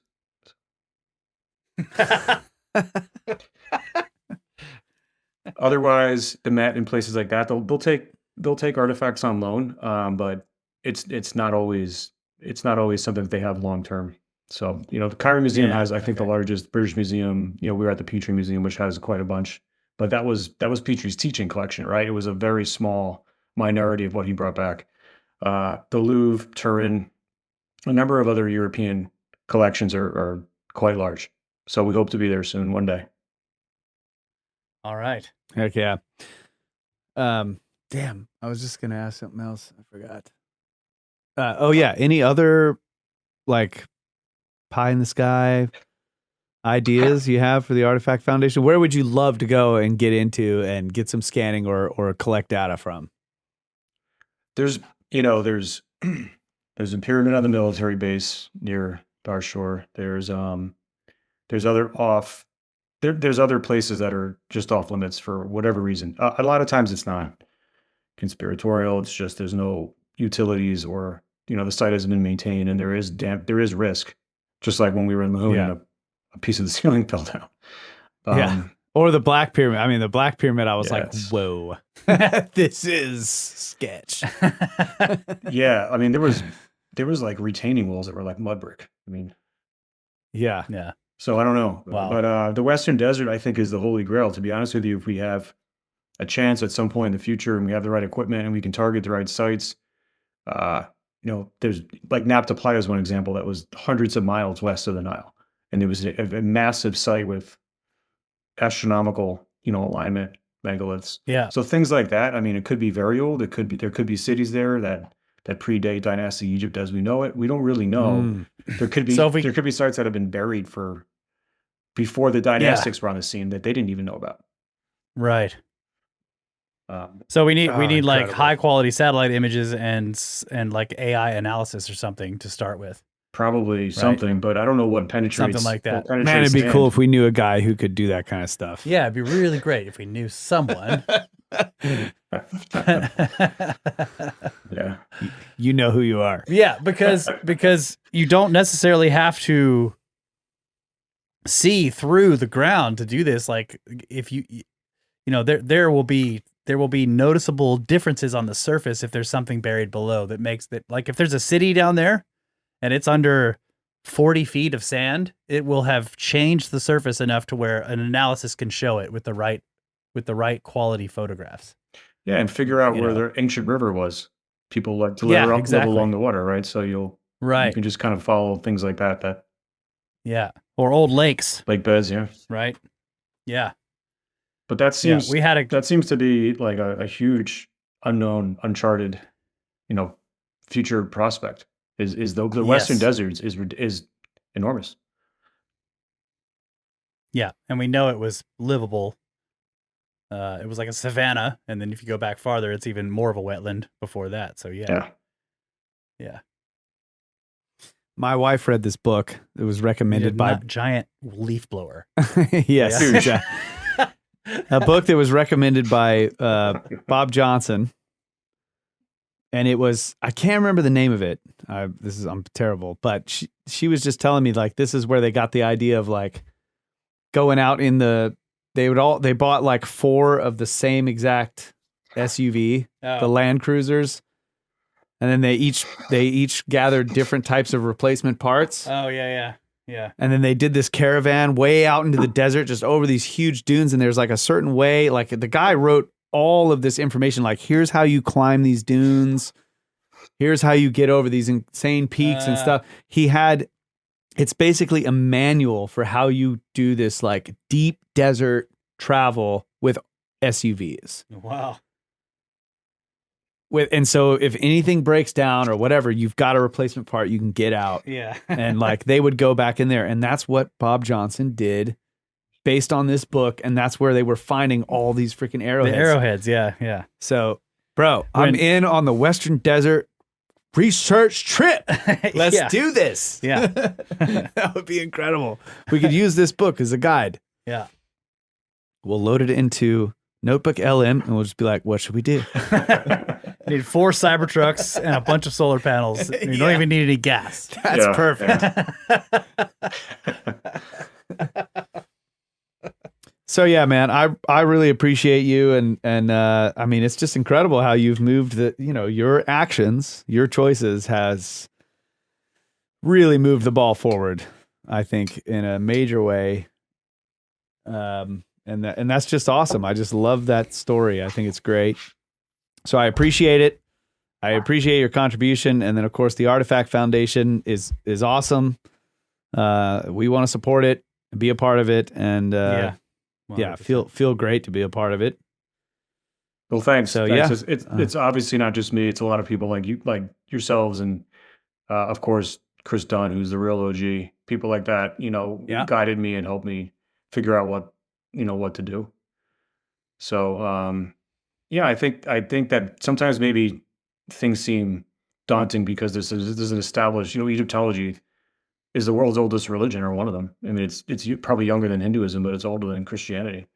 Otherwise, the Met in places like that, they'll take artifacts on loan, but it's not always something that they have long term. So, the Cairo Museum has, I think, the largest British museum. We were at the Petrie Museum, which has quite a bunch. But that was Petrie's teaching collection, right? It was a very small minority of what he brought back. The Louvre, Turin, a number of other European collections are quite large. So we hope to be there soon, one day. All right. Heck yeah. Damn, I was just going to ask something else. I forgot. Any other like pie in the sky ideas you have for the Artifact Foundation? Where would you love to go and get into and get some scanning or collect data from? There's there's there's a pyramid on the military base near Darshore. There's other places that are just off limits for whatever reason. A lot of times it's not conspiratorial. It's just there's no utilities, or the site hasn't been maintained, and there is risk. Just like when we were in Mahone, and a piece of the ceiling fell down. Or the Black Pyramid. I mean, the Black Pyramid, I was like, Yes. whoa, this is sketch. Yeah, I mean there was like retaining walls that were like mud brick. I mean, Yeah. Yeah. so I don't know. Wow. But the Western Desert, I think, is the holy grail. To be honest with you, if we have a chance at some point in the future and we have the right equipment and we can target the right sites, there's like Nabta Playa is one example that was hundreds of miles west of the Nile, and it was a massive site with astronomical, alignment, megaliths. Yeah. So things like that. I mean, it could be very old. There could be cities there that predate dynastic Egypt as we know it. We don't really know. There could be So there could be sites that have been buried before the dynastics were on the scene that they didn't even know about. Right. So we need like incredible. high quality satellite images and like AI analysis or something to start with. Probably something, but I don't know what penetrates. Something like that. what penetrates Man, it'd be sand. cool if we knew a guy who could do that kind of stuff. Yeah, it'd be really great if we knew someone. Yeah. You know who you are. Yeah, because you don't necessarily have to see through the ground to do this. Like if there will be noticeable differences on the surface if there's something buried below that makes that, like if there's a city down there and it's under 40 feet of sand, it will have changed the surface enough to where an analysis can show it with the right quality photographs. Yeah, and figure out You where know. the ancient river was. People like to Yeah, live exactly. along the water, right? So you Right. can just kind of follow things like that. Yeah. Or old lakes, Lake beds, yeah. right? Yeah. But that seems that seems to be like a huge unknown, uncharted, future prospect. Is the Western Yes. deserts is enormous. Yeah, and we know it was livable. It was like a savanna, and then if you go back farther, it's even more of a wetland before that. So yeah. My wife read this book. It was recommended by giant leaf blower. yes, Huge. a book that was recommended by Bob Johnson, and it was, I can't remember the name of it. I'm terrible, but she was just telling me like this is where they got the idea of like going out in they bought like 4 of the same exact SUV, the Land Cruisers, and then they each gathered different types of replacement parts. Oh yeah. And then they did this caravan way out into the desert, just over these huge dunes. And there's like a certain way, like the guy wrote all of this information, like here's how you climb these dunes. Here's how you get over these insane peaks and stuff. It's basically a manual for how you do this like deep desert travel with SUVs. Wow. And so if anything breaks down or whatever, you've got a replacement part you can get out. Yeah. And like they would go back in there, and that's what Bob Johnson did based on this book, and that's where they were finding all these freaking arrowheads. The arrowheads, yeah. So, bro, I'm in on the Western Desert research trip. Let's do this. Yeah. That would be incredible. We could use this book as a guide. Yeah. We'll load it into Notebook LM, and we'll just be like, what should we do? Need 4 Cybertrucks and a bunch of solar panels. You don't even need any gas. That's Yeah, perfect. So yeah, man, I really appreciate you, and I mean, it's just incredible how you've moved your actions, your choices has really moved the ball forward, I think, in a major way. And that's just awesome. I just love that story. I think it's great. So I appreciate it. I appreciate your contribution, and then of course the Artifact Foundation is awesome. We want to support it, be a part of it, and yeah, feel great to be a part of it. Well, thanks. So, Thanks. yeah. It's obviously not just me. It's a lot of people like you, like yourselves, and of course Chris Dunn, who's the real OG, people like that, Yeah. guided me and helped me figure out what to do. So, yeah, I think that sometimes maybe things seem daunting because there's an established, Egyptology is the world's oldest religion, or one of them. I mean, it's probably younger than Hinduism, but it's older than Christianity.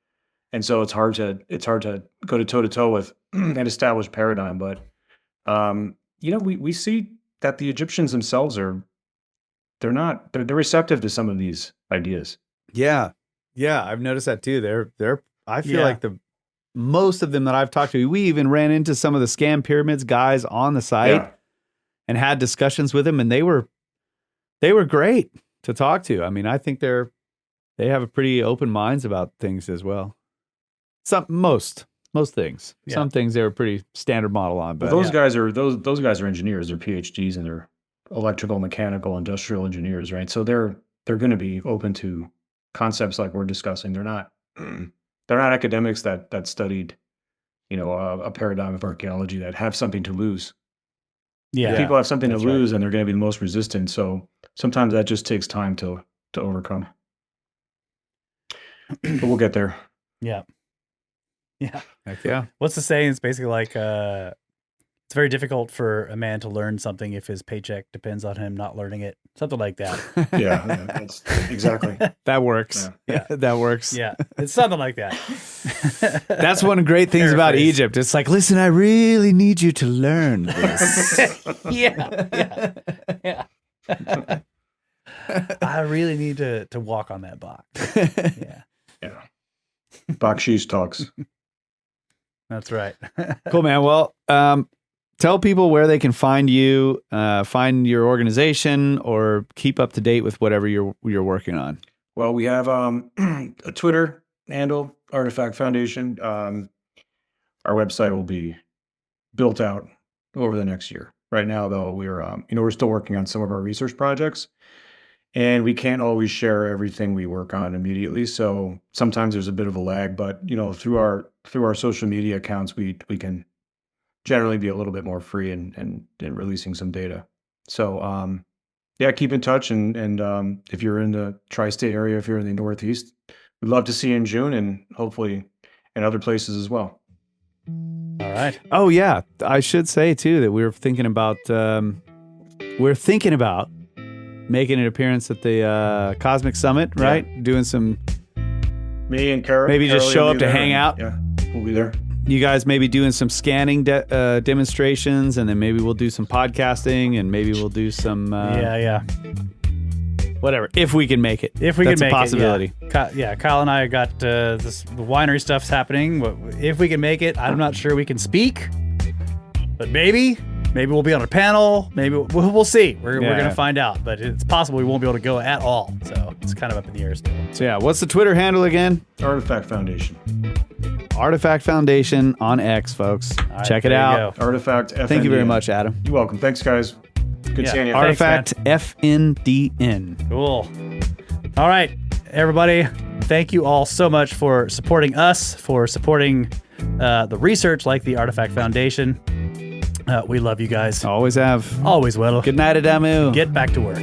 And so it's hard to go toe to toe with an established paradigm. But we see that the Egyptians themselves they're receptive to some of these ideas. Yeah. I've noticed that too. They're I feel Yeah. like most of them that I've talked to, we even ran into some of the Scam Pyramids guys on the site Yeah. and had discussions with them, and they were great to talk to. I mean, I think they have a pretty open minds about things as well. Most things. Yeah. Some things they were pretty standard model on, but Those guys are engineers. They're PhDs and they're electrical, mechanical, industrial engineers, right? So they're going to be open to concepts like we're discussing. They're not academics that studied, a paradigm of archaeology that have something to lose. Yeah. People have something to That's right. lose, and they're going to be the most resistant. So sometimes that just takes time to overcome. But we'll get there. Yeah. Yeah. heck yeah. What's the saying? It's basically like it's very difficult for a man to learn something if his paycheck depends on him not learning it. Something like that. Yeah, that's exactly. That works. Yeah. That works. Yeah. It's something like that. That's one of the great things about Paraphrase. Egypt. It's like, listen, I really need you to learn this. Yeah. I really need to walk on that box. Yeah. Yeah. Bakshish talks. That's right. Cool, man. Well, tell people where they can find you, find your organization, or keep up to date with whatever you're working on. Well, we have a Twitter handle, Artifact Foundation. Our website will be built out over the next year. Right now, though, we're still working on some of our research projects, and we can't always share everything we work on immediately. So sometimes there's a bit of a lag, but through our social media accounts, we can generally be a little bit more free and releasing some data. So yeah, keep in touch, and if you're in the tri-state area, if you're in the Northeast, we'd love to see you in June, and hopefully in other places as well. All right. Oh yeah, I should say too that we're thinking about making an appearance at the Cosmic Summit, right? Doing some. Me and Karoly. Maybe just show up to hang out. Yeah, we'll be there. You guys maybe doing some scanning demonstrations, and then maybe we'll do some podcasting, and maybe we'll do some whatever, if we can make it. If we That's can make a possibility. it, yeah. Kyle and I got the winery stuff's happening. If we can make it, I'm not sure we can speak, but maybe we'll be on a panel. Maybe we'll see. We're going to find out, but it's possible we won't be able to go at all. So it's kind of up in the air still. So yeah, what's the Twitter handle again? Artifact Foundation. Artifact Foundation on X, folks. right, Check it there you out. go. Artifact FNDN. Thank you very much, Adam. You're welcome. Thanks, guys. Good seeing you. Artifact FNDN. Cool. All right, everybody. Thank you all so much for supporting us, for supporting the research like the Artifact Foundation. We love you guys. Always have. Always will. Good night, Adamu. Get back to work.